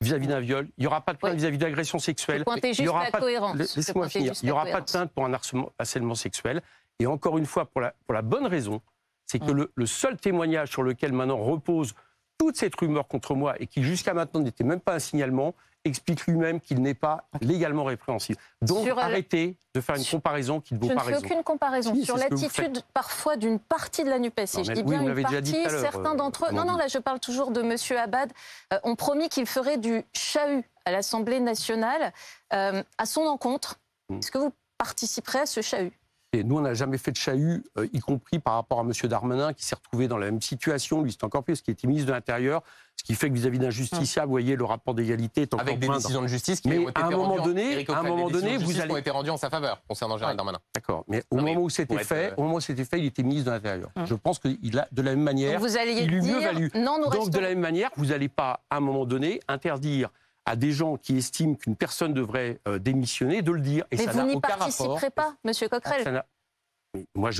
vis-à-vis d'un viol. Il n'y aura pas de plainte vis-à-vis d'agression sexuelle.
Pointez juste la cohérence.
Laissez-moi finir. Il n'y aura pas de plainte pour un harcèlement sexuel. Et encore une fois, pour la bonne raison, c'est que le seul témoignage sur lequel maintenant repose toute cette rumeur contre moi, et qui jusqu'à maintenant n'était même pas un signalement, explique lui-même qu'il n'est pas légalement répréhensible. Donc arrêtez de faire une comparaison qui ne vaut pas raison.
Je ne fais aucune comparaison. Sur l'attitude parfois d'une partie de la NUPES. Je dis bien une partie, certains d'entre eux... Non, là je parle toujours de M. Abad, ont promis qu'il ferait du chahut à l'Assemblée nationale à son encontre. Est-ce que vous participerez à ce chahut ?
Et nous, on n'a jamais fait de chahut, y compris par rapport à M. Darmanin, qui s'est retrouvé dans la même situation. Lui, c'est encore plus, qui était ministre de l'Intérieur. Ce qui fait que vis-à-vis d'un justiciable, vous voyez, le rapport d'égalité est encore
avec des décisions de justice qui ont été
à un moment donné,
vous allez... ont été rendues en sa faveur concernant Gérald Darmanin.
D'accord, mais au moment où c'était fait, il était ministre de l'Intérieur. Je pense qu'il a, de la même manière, il lui mieux valu. Donc, de la même manière, vous n'allez pas, à un moment donné, interdire à des gens qui estiment qu'une personne devrait démissionner de le dire. Et
mais
ça
vous n'y
aucun
participerez
rapport.
Pas, Monsieur Coquerel.
Mais moi,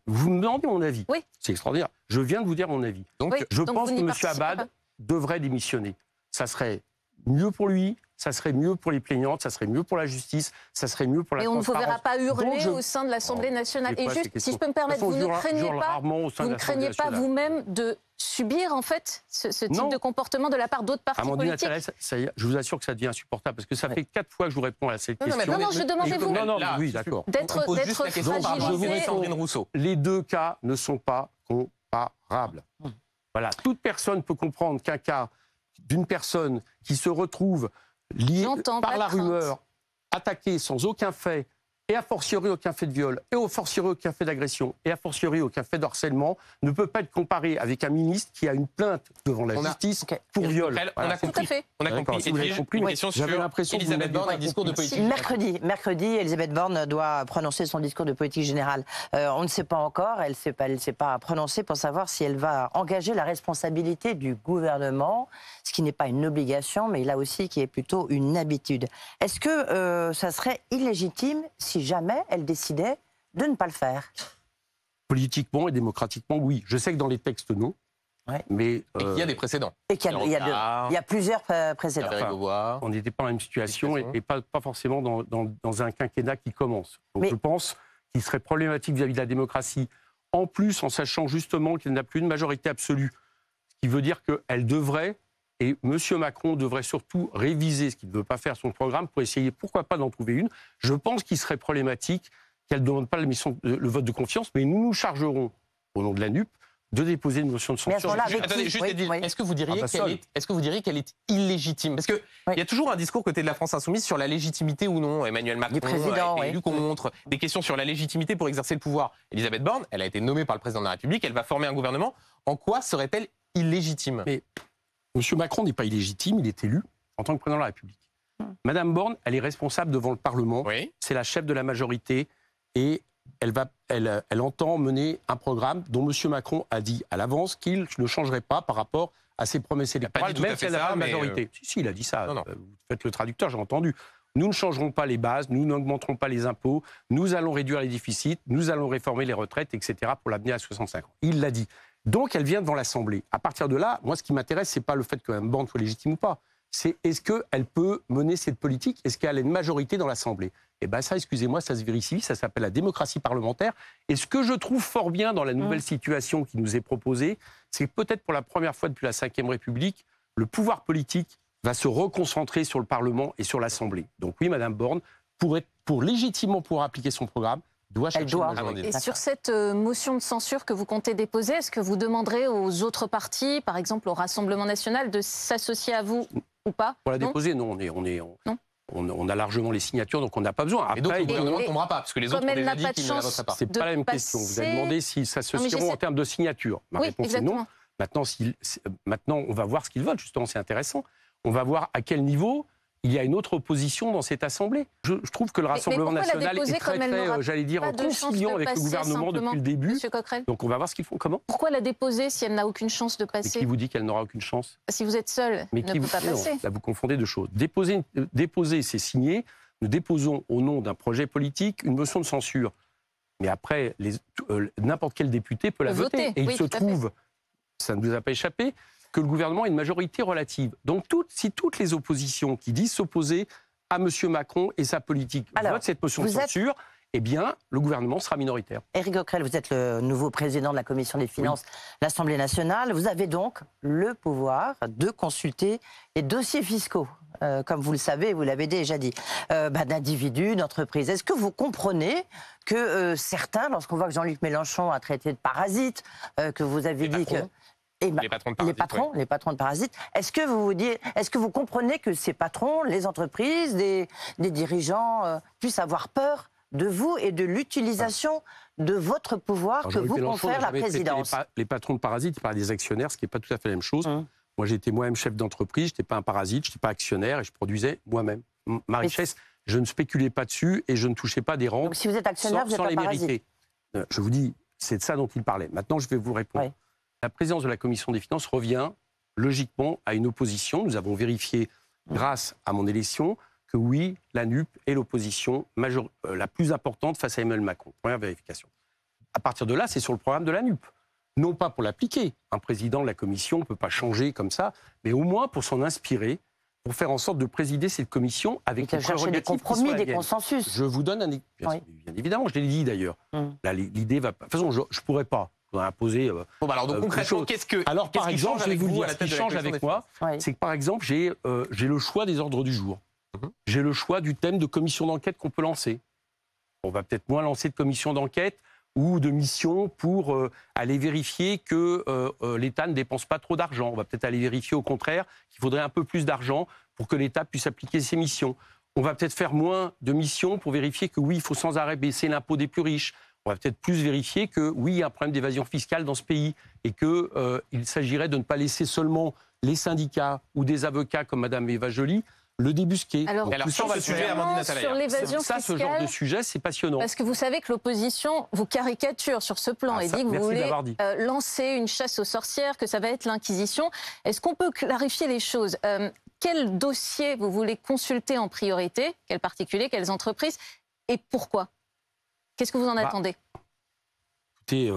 vous me demandez mon avis.
Oui.
C'est extraordinaire. Je viens de vous dire mon avis. Donc, je pense que M. Abad devrait démissionner. Ça serait mieux pour lui, ça serait mieux pour les plaignantes, ça serait mieux pour la justice, ça serait mieux pour la transparence.
Et on ne vous verra pas hurler au sein de l'Assemblée nationale. Et juste, si je peux me permettre, vous ne craignez pas vous-même de subir en fait ce type de comportement de la part d'autres partis politiques?
Je vous assure que ça devient insupportable, parce que ça fait 4 fois que je vous réponds à cette question.
Non, je demandais vous.
Oui, d'accord.
D'être
fragilisé. Les deux cas ne sont pas comparables. Voilà, toute personne peut comprendre qu'un cas d'une personne qui se retrouve liée par la rumeur, attaquée sans aucun fait, et a fortiori aucun fait de viol, et a fortiori aucun fait d'agression, et a fortiori aucun fait de harcèlement, ne peut pas être comparé avec un ministre qui a une plainte devant la justice pour viol.
On a compris. On a compris. Une question sur Elisabeth Borne, un discours de politique
générale. Mercredi, Elisabeth Borne doit prononcer son discours de politique générale. On ne sait pas encore, elle ne s'est pas prononcée pour savoir si elle va engager la responsabilité du gouvernement, ce qui n'est pas une obligation, mais là aussi qui est plutôt une habitude. Est-ce que ça serait illégitime si jamais elle décidait de ne pas le faire?
Politiquement et démocratiquement, oui. Je sais que dans les textes, non.
Ouais.
Mais
et qu'il y a des précédents.
Et qu'il y a plusieurs précédents.
Enfin, on n'était pas dans la même situation et pas forcément dans un quinquennat qui commence. Donc je pense qu'il serait problématique vis-à-vis de la démocratie, en plus en sachant justement qu'elle n'a plus de majorité absolue. Ce qui veut dire qu'elle devrait, et M. Macron devrait surtout réviser ce qu'il ne veut pas faire son programme pour essayer, pourquoi pas, d'en trouver une. Je pense qu'il serait problématique qu'elle ne demande pas le vote de confiance, mais nous nous chargerons, au nom de la NUP, de déposer une motion de censure.
Attendez, juste est-ce que vous diriez qu'elle est illégitime? Parce qu'il y a toujours un discours côté de la France Insoumise sur la légitimité ou non. Emmanuel Macron a été élu contre. Des questions sur la légitimité pour exercer le pouvoir. Elisabeth Borne, elle a été nommée par le président de la République, elle va former un gouvernement. En quoi serait-elle illégitime?
Mais M. Macron n'est pas illégitime, il est élu en tant que président de la République. Madame Borne, elle est responsable devant le Parlement, c'est la chef de la majorité et elle entend mener un programme dont M. Macron a dit à l'avance qu'il ne changerait pas par rapport à ses promesses électorales, même si elle n'a pas la majorité. Si, il a dit ça.
Non.
Vous faites le traducteur, j'ai entendu. Nous ne changerons pas les bases, nous n'augmenterons pas les impôts, nous allons réduire les déficits, nous allons réformer les retraites, etc. pour l'amener à 65 ans. Il l'a dit. Donc, elle vient devant l'Assemblée. À partir de là, moi, ce qui m'intéresse, c'est pas le fait que Mme Borne soit légitime ou pas. C'est est-ce qu'elle peut mener cette politique? Est-ce qu'elle a une majorité dans l'Assemblée? Eh bien, ça, excusez-moi, ça se vérifie. Ça s'appelle la démocratie parlementaire. Et ce que je trouve fort bien dans la nouvelle situation qui nous est proposée, c'est que peut-être pour la première fois depuis la Ve République, le pouvoir politique va se reconcentrer sur le Parlement et sur l'Assemblée. Donc oui, Mme Borne, pour légitimement pouvoir appliquer son programme, doit chercher une majorité.
Et sur cette motion de censure que vous comptez déposer, est-ce que vous demanderez aux autres partis, par exemple au Rassemblement national, de s'associer à vous ou pas?
Pour la déposer, non. On a largement les signatures, donc on n'a pas besoin.
Après, et donc le gouvernement ne tombera pas, parce que les autres ont déjà dit qu'ils ne la voteraient pas.
C'est pas la même question. Vous avez demandé s'ils s'associeront en termes de signature. Ma réponse est non. Maintenant, on va voir ce qu'ils veulent, justement, c'est intéressant. On va voir à quel niveau il y a une autre opposition dans cette Assemblée. Je trouve que le Rassemblement national est très, j'allais dire, conciliant avec le gouvernement depuis le début. Donc on va voir ce qu'ils font. Comment?
Pourquoi la déposer si elle n'a aucune chance de passer?
Mais qui vous dit qu'elle n'aura aucune chance?
Si vous êtes seul, elle ne peut pas passer.
Là, vous confondez deux choses. Déposer, c'est signer. Nous déposons au nom d'un projet politique une motion de censure. Mais après, n'importe quel député peut la voter. Et il se trouve, ça ne vous a pas échappé, que le gouvernement a une majorité relative. Donc si toutes les oppositions qui disent s'opposer à M. Macron et sa politique votent cette motion de censure, eh bien, le gouvernement sera minoritaire.
Éric Coquerel, vous êtes le nouveau président de la Commission des Finances de l'Assemblée nationale. Vous avez donc le pouvoir de consulter les dossiers fiscaux, comme vous le savez, vous l'avez déjà dit, d'individus, d'entreprises. Est-ce que vous comprenez que certains, lorsqu'on voit que Jean-Luc Mélenchon a traité de parasites, que vous avez dit que...
les
patrons de parasites. Est-ce que vous comprenez que ces patrons, les entreprises, des dirigeants puissent avoir peur de vous et de l'utilisation de votre pouvoir que vous confère la présidence?
Les patrons de parasites par des actionnaires, ce qui n'est pas tout à fait la même chose. Moi, j'étais moi-même chef d'entreprise, je n'étais pas un parasite, je n'étais pas actionnaire et je produisais moi-même. Ma richesse, je ne spéculais pas dessus et je ne touchais pas des rentes.
Donc si vous êtes actionnaire, vous êtes pas parasite.
Je vous dis, c'est de ça dont il parlait. Maintenant, je vais vous répondre. La présidence de la Commission des Finances revient logiquement à une opposition. Nous avons vérifié, grâce à mon élection, que oui, la NUP est l'opposition la plus importante face à Emmanuel Macron. Première vérification. À partir de là, c'est sur le programme de la NUP. Non pas pour l'appliquer. Un président de la Commission ne peut pas changer comme ça, mais au moins pour s'en inspirer pour faire en sorte de présider cette commission avec des
prérogatives, des compromis, des consensus.
Je vous donne un exemple. Bien évidemment, je l'ai dit d'ailleurs. Là, l'idée va pas. De toute façon, je ne pourrais pas imposer.
Bon, alors donc concrètement, qu'est-ce que.
Alors, par exemple, je vais vous dire, ce qui change avec moi,
oui.
c'est que par exemple, j'ai le choix des ordres du jour. J'ai le choix du thème de commission d'enquête qu'on peut lancer. On va peut-être moins lancer de commission d'enquête ou de mission pour aller vérifier que l'État ne dépense pas trop d'argent. On va peut-être aller vérifier au contraire qu'il faudrait un peu plus d'argent pour que l'État puisse appliquer ses missions. On va peut-être faire moins de missions pour vérifier que oui, il faut sans arrêt baisser l'impôt des plus riches. On va peut-être plus vérifier que oui, il y a un problème d'évasion fiscale dans ce pays et qu'il s'agirait de ne pas laisser seulement les syndicats ou des avocats comme Mme Eva Joly le débusquer.
Alors
sur ce sujet,
sur l'évasion fiscale,
ce genre de sujet, c'est passionnant.
Parce que vous savez que l'opposition vous caricature sur ce plan et dit que vous voulez lancer une chasse aux sorcières, que ça va être l'inquisition. Est-ce qu'on peut clarifier les choses? Quel dossier vous voulez consulter en priorité? Quels particuliers, quelles entreprises? Et pourquoi? Qu'est-ce que vous en attendez?
Écoutez,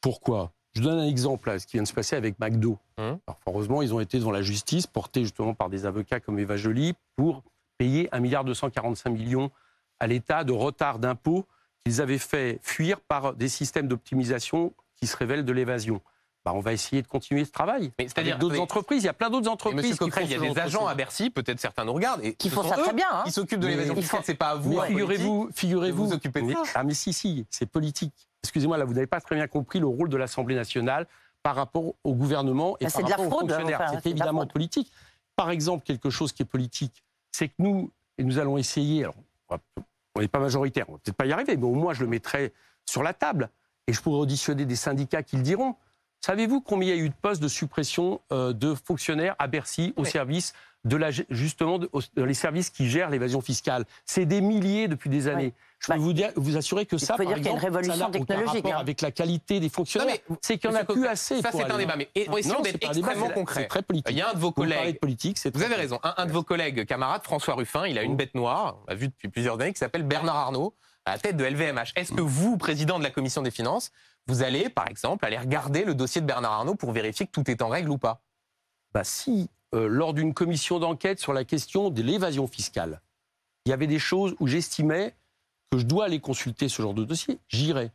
pourquoi? Je donne un exemple, là, ce qui vient de se passer avec McDo. Alors, heureusement, ils ont été devant la justice, portés justement par des avocats comme Eva Joly, pour payer 1,245 milliard à l'État de retard d'impôts qu'ils avaient fait fuir par des systèmes d'optimisation qui se révèlent de l'évasion. On va essayer de continuer ce travail. Mais c'est-à-dire d'autres entreprises, il y a plein d'autres entreprises.
Monsieur Coquerel, il y a des agents à Bercy, peut-être certains nous regardent, et
qui font ça très bien.
Qui s'occupent de l'évasion fiscale, c'est pas à vous.
Figurez-vous,
vous occupez de ça.
Ah mais si, c'est politique. Excusez-moi, là, vous n'avez pas très bien compris le rôle de l'Assemblée nationale par rapport au gouvernement et par rapport aux fonctionnaires. C'est évidemment politique. Par exemple, quelque chose qui est politique, c'est que nous allons essayer, alors on n'est pas majoritaire, on ne va peut-être pas y arriver, mais au moins je le mettrai sur la table et je pourrai auditionner des syndicats qui le diront. Savez-vous combien il y a eu de postes de suppression de fonctionnaires à Bercy au service de justement les services qui gèrent l'évasion fiscale? C'est des milliers depuis des années. Je peux vous assurer que ça, par exemple,
qu'il y a une révolution technologique
avec la qualité des fonctionnaires. C'est qu'il n'y en a plus assez.
Ça, c'est un débat. Mais essayons d'être extrêmement concret.
C'est très politique.
Il y a un de vos collègues.
Vous
avez raison. Un de vos collègues, camarades, François Ruffin, il a une bête noire, on l'a vu depuis plusieurs années, qui s'appelle Bernard Arnault, à la tête de LVMH. Est-ce que vous, président de la commission des finances, vous allez, par exemple, aller regarder le dossier de Bernard Arnault pour vérifier que tout est en règle ou pas?
Si, lors d'une commission d'enquête sur la question de l'évasion fiscale, il y avait des choses où j'estimais que je dois aller consulter ce genre de dossier, j'irai.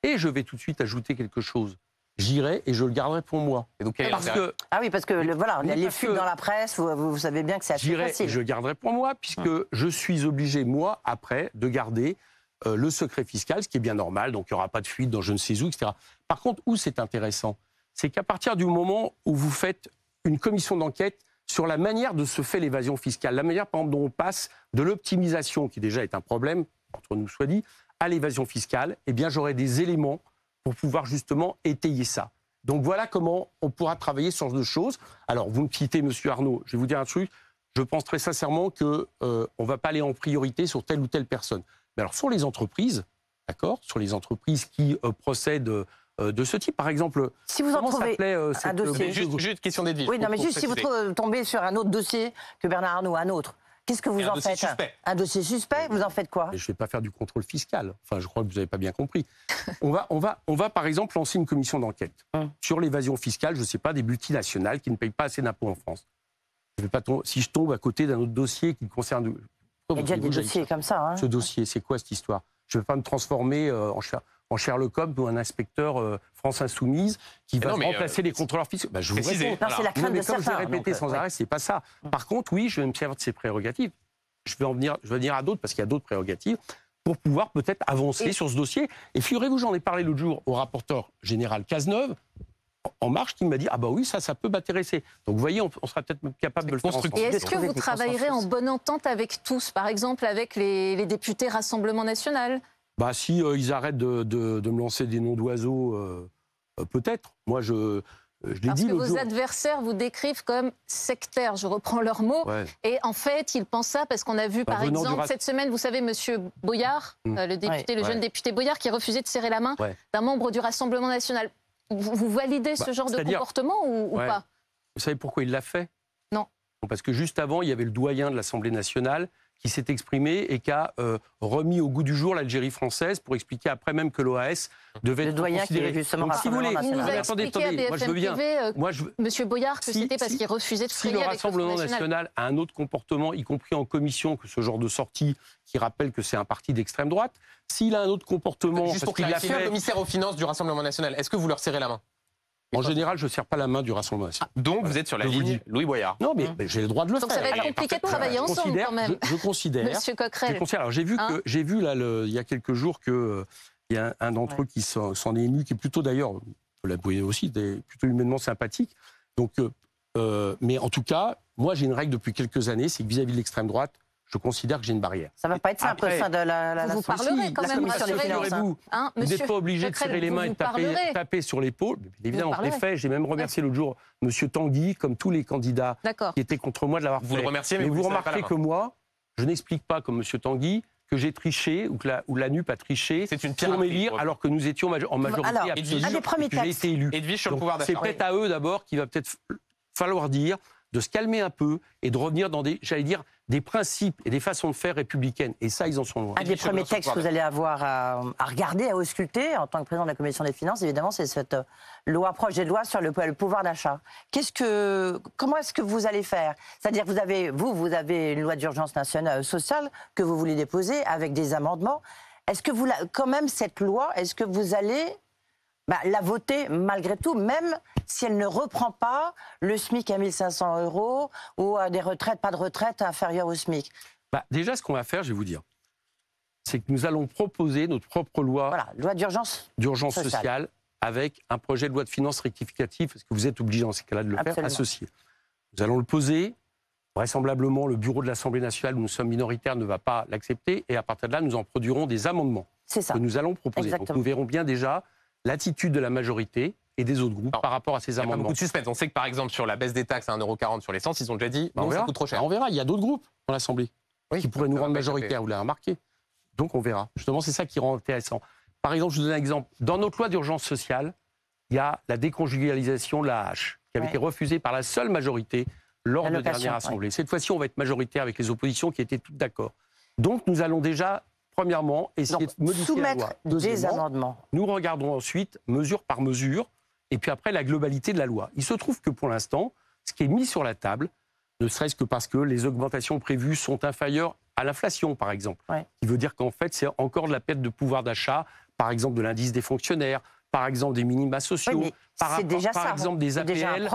Et je vais tout de suite ajouter quelque chose. J'irai et je le garderai pour moi.
Et donc,
parce que les fuites dans la presse, vous savez bien que c'est assez facile.
J'irai et je le garderai pour moi, puisque je suis obligé, moi, après, de garder le secret fiscal, ce qui est bien normal, donc il n'y aura pas de fuite dans je ne sais où, etc. Par contre, où c'est intéressant, c'est qu'à partir du moment où vous faites une commission d'enquête sur la manière de se faire l'évasion fiscale, la manière, par exemple, dont on passe de l'optimisation, qui déjà est un problème, entre nous soit dit, à l'évasion fiscale, eh bien j'aurai des éléments pour pouvoir justement étayer ça. Donc voilà comment on pourra travailler sur ce genre de choses. Alors, vous me citez, monsieur Arnault, je vais vous dire un truc, je pense très sincèrement qu'on ne va pas aller en priorité sur telle ou telle personne. Mais alors, sur les entreprises, d'accord, sur les entreprises qui procèdent de ce type, par exemple,
si vous en trouvez un dossier,
juste question d'Edwige.
Oui, non, mais juste si vous tombez sur un autre dossier que Bernard Arnault, un autre, qu'est-ce que vous en faites? Un dossier suspect, vous en faites quoi?
Je ne vais pas faire du contrôle fiscal. Enfin, je crois que vous n'avez pas bien compris. On va, par exemple, lancer une commission d'enquête sur l'évasion fiscale, je ne sais pas, des multinationales qui ne payent pas assez d'impôts en France. Je vais pas si je tombe à côté d'un autre dossier qui me concerne...
Il y a déjà des dossiers comme ça.
Ce dossier, c'est quoi cette histoire? Je ne vais pas me transformer en Sherlock Holmes ou un inspecteur France Insoumise qui va remplacer les contrôleurs fiscaux. Je vous réponds.
Non, c'est la crainte de certains.
Comme je l'ai répété sans arrêt, c'est pas ça. Par contre, oui, je vais me servir de ces prérogatives. Je vais venir à d'autres parce qu'il y a d'autres prérogatives pour pouvoir peut-être avancer sur ce dossier. Et figurez-vous, j'en ai parlé l'autre jour au rapporteur général Cazeneuve, En Marche, qui m'a dit « Ah bah oui, ça peut m'intéresser ». Donc vous voyez, on sera peut-être capable de le faire ensemble.
Et est-ce que vous travaillerez en bonne entente avec tous, par exemple avec les députés Rassemblement National?
Si ils arrêtent de me lancer des noms d'oiseaux, peut-être. Moi, je l'ai dit.
Parce que vos adversaires vous décrivent comme sectaires, je reprends leurs mots. Ouais. Et en fait, ils pensent ça parce qu'on a vu, par exemple, cette semaine, vous savez, monsieur Boyard, le député, le jeune député Boyard, qui refusait de serrer la main d'un membre du Rassemblement National. Vous validez ce genre de comportement ou pas?
Vous savez pourquoi il l'a fait?
Non.
Parce que juste avant, il y avait le doyen de l'Assemblée nationale qui s'est exprimé et qui a remis au goût du jour l'Algérie française pour expliquer après même que l'OAS devait être considéré.
Donc,
si vous voulez,
il nous a expliqué à BFM TV, Monsieur Boyard, que c'était parce qu'il refusait de frayer avec le
Rassemblement national a un autre comportement, y compris en commission, que ce genre de sortie qui rappelle que c'est un parti d'extrême droite, s'il a un autre comportement...
Juste pour clarifier, le commissaire aux finances du Rassemblement national, est-ce que vous leur serrez la main ?
En général, je ne serre pas la main du Rassemblement national.
Donc vous êtes sur la ligne Louis Boyard.
Non, mais j'ai le droit de le faire.
Donc ça va être compliqué de travailler ensemble quand même.
Je considère.
Monsieur Coquerel.
Alors j'ai vu là, il y a quelques jours qu'il y a un d'entre eux qui s'en est ému, qui est plutôt d'ailleurs, vous l'avouez aussi, plutôt humainement sympathique. Donc, mais en tout cas, moi j'ai une règle depuis quelques années, c'est que vis-à-vis de l'extrême droite, je considère que j'ai une barrière.
Ça ne va pas être simple au sein de la
vous parlerez quand même,
rassurez-vous. Vous n'êtes pas obligé de serrer les mains et de taper sur l'épaule. Évidemment, je l'ai fait. J'ai même remercié l'autre jour M. Tanguy, comme tous les candidats qui étaient contre moi de l'avoir fait.
Vous le remerciez, mais
vous remarquez que moi, je n'explique pas comme M. Tanguy que j'ai triché ou que la NUP a triché pour m'élire alors que nous étions en majorité absolue. J'ai été élu.
Edwige sur le pouvoir d'achat.
C'est peut-être à eux d'abord qu'il va peut-être falloir dire de se calmer un peu et de revenir dans des principes et des façons de faire républicaines. Et ça, ils en sont loin.
Un des premiers textes que vous allez avoir à regarder, à ausculter, en tant que président de la Commission des Finances, évidemment, c'est cette projet de loi sur le pouvoir d'achat. Comment est-ce que vous allez faire ? C'est-à-dire que vous avez une loi d'urgence nationale sociale que vous voulez déposer avec des amendements. Est-ce que quand même, cette loi, est-ce que vous allez la voter malgré tout, même si elle ne reprend pas le SMIC à 1 500 € ou pas de retraite inférieure au SMIC?
Déjà, ce qu'on va faire, je vais vous dire, c'est que nous allons proposer notre propre loi,
loi d'urgence
sociale avec un projet de loi de finances rectificatif, parce que vous êtes obligé dans ces cas-là de le faire, associé. Nous allons le poser. Vraisemblablement, le bureau de l'Assemblée nationale, où nous sommes minoritaires, ne va pas l'accepter. Et à partir de là, nous en produirons des amendements que nous allons proposer. Donc, nous verrons bien déjà l'attitude de la majorité et des autres groupes par rapport à ces amendements.
Il y a pas beaucoup de suspense. On sait que par exemple sur la baisse des taxes à 1,40 € sur l'essence, ils ont déjà dit non, ça coûte trop cher.
On verra, il y a d'autres groupes dans l'Assemblée qui pourraient nous rendre majoritaires, vous l'avez remarqué. Donc on verra. Justement, c'est ça qui rend intéressant. Par exemple, je vous donne un exemple. Dans notre loi d'urgence sociale, il y a la déconjugalisation de la hache, qui avait été refusée par la seule majorité lors de la dernière Assemblée. Cette fois-ci, on va être majoritaire avec les oppositions qui étaient toutes d'accord. Donc nous allons déjà... Premièrement, essayer de modifier la loi.
Des amendements.
Nous regarderons ensuite, mesure par mesure, et puis après la globalité de la loi. Il se trouve que pour l'instant, ce qui est mis sur la table, ne serait-ce que parce que les augmentations prévues sont inférieures à l'inflation, par exemple, qui veut dire qu'en fait, c'est encore de la perte de pouvoir d'achat, par exemple de l'indice des fonctionnaires, par exemple des minima sociaux, par exemple des APL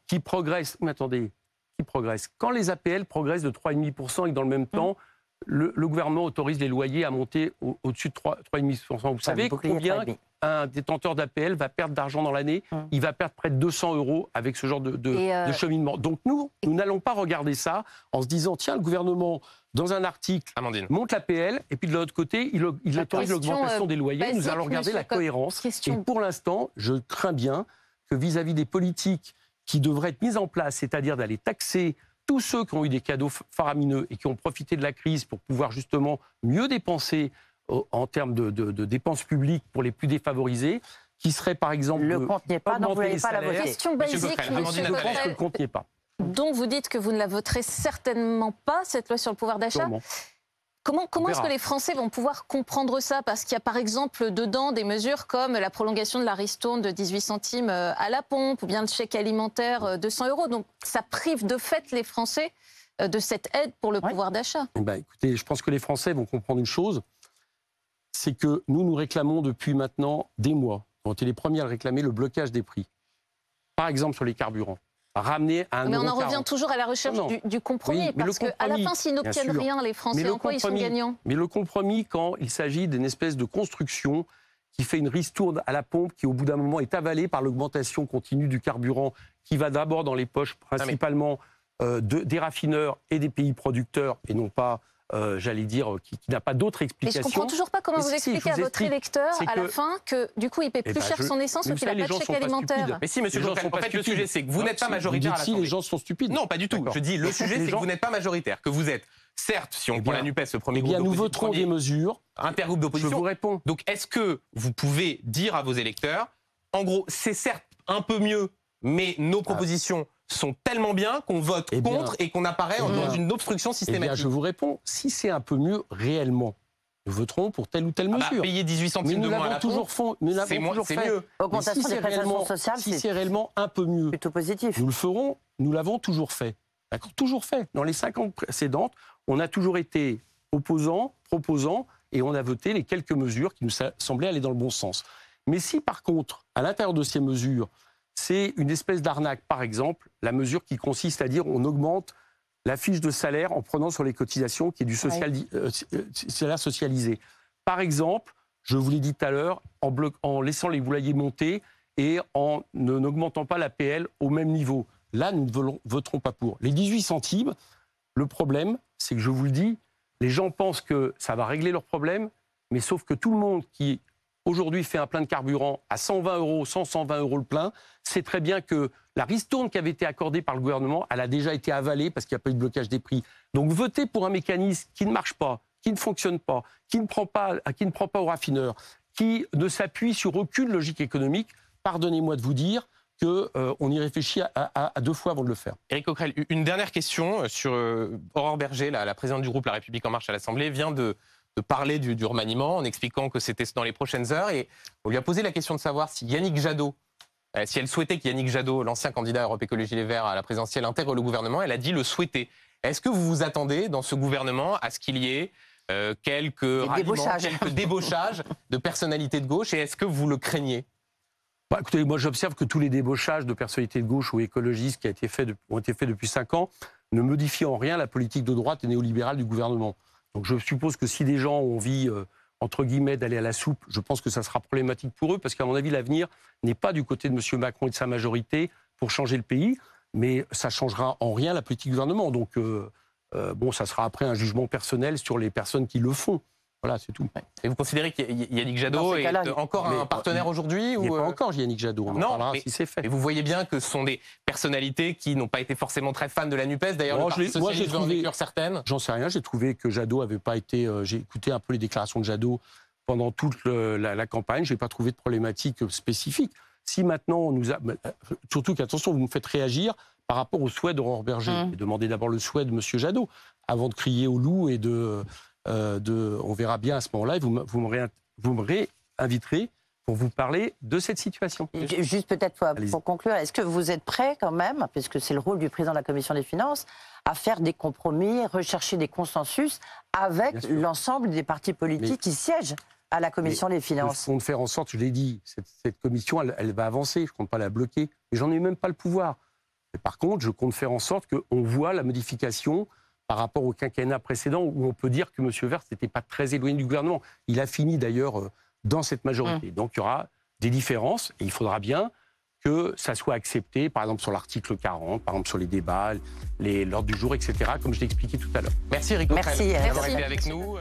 qui progressent. Mais attendez, qui progressent. Quand les APL progressent de 3,5% et que dans le même temps, le gouvernement autorise les loyers à monter au-dessus de 3,5%. Vous savez combien un détenteur d'APL va perdre d'argent dans l'année? Il va perdre près de 200 € avec ce genre de cheminement. Donc nous n'allons pas regarder ça en se disant, tiens, le gouvernement, dans un article, monte l'APL, et puis de l'autre côté, il autorise l'augmentation des loyers. Nous allons regarder la cohérence. Et pour l'instant, je crains bien que vis-à-vis des politiques qui devraient être mises en place, c'est-à-dire d'aller taxer tous ceux qui ont eu des cadeaux faramineux et qui ont profité de la crise pour pouvoir justement mieux dépenser en termes de dépenses publiques pour les plus défavorisés, qui serait par exemple
le compte n'y est pas, donc vous n'allez pas la voter.
Question basique, monsieur
Je pense que le compte n'y est pas.
Donc vous dites que vous ne la voterez certainement pas, cette loi sur le pouvoir d'achat. Comment est-ce que les Français vont pouvoir comprendre ça? Parce qu'il y a par exemple dedans des mesures comme la prolongation de la ristourne de 18 centimes à la pompe ou bien le chèque alimentaire de 100 €. Donc ça prive de fait les Français de cette aide pour le pouvoir d'achat.
Écoutez, je pense que les Français vont comprendre une chose, c'est que nous réclamons depuis maintenant des mois, on était les premiers à le réclamer, le blocage des prix. Par exemple sur les carburants. Ramener à 1,40 €.
Mais on en revient toujours à la recherche du compromis, parce qu'à la fin, s'ils n'obtiennent rien, les Français, en quoi ils sont gagnants?
Mais le compromis, quand il s'agit d'une espèce de construction qui fait une ristourne à la pompe, qui au bout d'un moment est avalée par l'augmentation continue du carburant, qui va d'abord dans les poches principalement des raffineurs et des pays producteurs, et non pas... j'allais dire, qui n'a pas d'autre explication.
Mais je ne comprends toujours pas comment vous expliquez à votre électeur, à la fin, que du coup, il paie plus cher son essence ou qu'il n'a pas de chèque alimentaire.
Mais si, monsieur Coquerel, en fait, le sujet, c'est que vous n'êtes pas majoritaire à l'Assemblée.
Les gens sont stupides.
Non, pas du tout. Je dis, le sujet, c'est que vous n'êtes pas majoritaire, que vous êtes, certes, si on prend la NUPES, le premier groupe d'opposition...
nous voterons des mesures.
Intergroupe d'opposition.
Je vous réponds.
Donc, est-ce que vous pouvez dire à vos électeurs, en gros, c'est certes un peu mieux, mais nos propositions sont tellement bien qu'on vote contre et qu'on apparaît dans une obstruction systématique?
Je vous réponds, si c'est un peu mieux réellement, nous voterons pour telle ou telle mesure.
Payer 18 centimes de moins à la pompe, c'est mieux.
Augmentation des prestations sociales,
si c'est réellement un peu mieux,
plutôt positif.
Nous le ferons, nous l'avons toujours fait. D'accord, toujours fait. Dans les 5 ans précédentes, on a toujours été opposants, proposants, et on a voté les quelques mesures qui nous semblaient aller dans le bon sens. Mais si par contre, à l'intérieur de ces mesures, c'est une espèce d'arnaque, par exemple, la mesure qui consiste à dire on augmente la fiche de salaire en prenant sur les cotisations qui est du salaire socialisé. Par exemple, je vous l'ai dit tout à l'heure, en laissant les loyers monter et en n'augmentant pas l'APL au même niveau. Là, nous ne voterons pas pour. Les 18 centimes, le problème, c'est que je vous le dis, les gens pensent que ça va régler leurs problèmes, mais sauf que tout le monde qui aujourd'hui fait un plein de carburant à 120 €, 120 € le plein, sait très bien que la ristourne qui avait été accordée par le gouvernement, elle a déjà été avalée parce qu'il n'y a pas eu de blocage des prix. Donc voter pour un mécanisme qui ne marche pas, qui ne fonctionne pas, qui ne prend pas aux raffineurs, qui ne s'appuie sur aucune logique économique, pardonnez-moi de vous dire qu'on y réfléchit à 2 fois avant de le faire.
Éric Coquerel, une dernière question sur Aurore Bergé, la présidente du groupe La République En Marche à l'Assemblée, vient de parler du remaniement en expliquant que c'était dans les prochaines heures. Et on lui a posé la question de savoir si Yannick Jadot, si elle souhaitait qu'Yannick Jadot, l'ancien candidat Europe Écologie Les Verts à la présidentielle, intègre le gouvernement. Elle a dit le souhaiter. Est-ce que vous vous attendez dans ce gouvernement à ce qu'il y ait quelques débauchages de personnalités de gauche, et est-ce que vous le craignez?
Écoutez, moi j'observe que tous les débauchages de personnalités de gauche ou écologistes qui ont été faits depuis 5 ans ne modifient en rien la politique de droite et néolibérale du gouvernement. Donc je suppose que si des gens ont envie, entre guillemets, d'aller à la soupe, je pense que ça sera problématique pour eux, parce qu'à mon avis, l'avenir n'est pas du côté de M. Macron et de sa majorité pour changer le pays, mais ça ne changera en rien la politique du gouvernement. Donc ça sera après un jugement personnel sur les personnes qui le font. Voilà, c'est tout.
Et vous considérez qu'Yannick Jadot est encore un partenaire aujourd'hui?
Il n'est pas encore Yannick Jadot, on en parlera si c'est fait.
Et vous voyez bien que ce sont des personnalités qui n'ont pas été forcément très fans de la NUPES. D'ailleurs, le Parti socialiste veut en exclure certaines.
J'en sais rien, j'ai trouvé que Jadot n'avait pas été... j'ai écouté un peu les déclarations de Jadot pendant toute la campagne, je n'ai pas trouvé de problématique spécifique. Si maintenant on nous a... Surtout qu'attention, vous me faites réagir par rapport au souhait d'Aurore Bergé. Demandez d'abord le souhait de M. Jadot, avant de crier au loup et on verra bien à ce moment-là, et vous me réinviterez pour vous parler de cette situation.
Juste peut-être pour conclure, est-ce que vous êtes prêt quand même, puisque c'est le rôle du président de la Commission des Finances, à faire des compromis, rechercher des consensus avec l'ensemble des partis politiques qui siègent à la Commission des Finances?
On de faire en sorte, je l'ai dit, cette commission, elle va avancer, je ne compte pas la bloquer, mais j'en ai même pas le pouvoir. Mais par contre, je compte faire en sorte qu'on voit la modification par rapport au quinquennat précédent, où on peut dire que M. Verst n'était pas très éloigné du gouvernement. Il a fini d'ailleurs dans cette majorité. Donc il y aura des différences, et il faudra bien que ça soit accepté, par exemple sur l'article 40, par exemple sur les débats, l'ordre du jour, etc., comme je l'ai expliqué tout à l'heure.
Merci Éric Coquerel d'avoir été
Merci.
avec nous.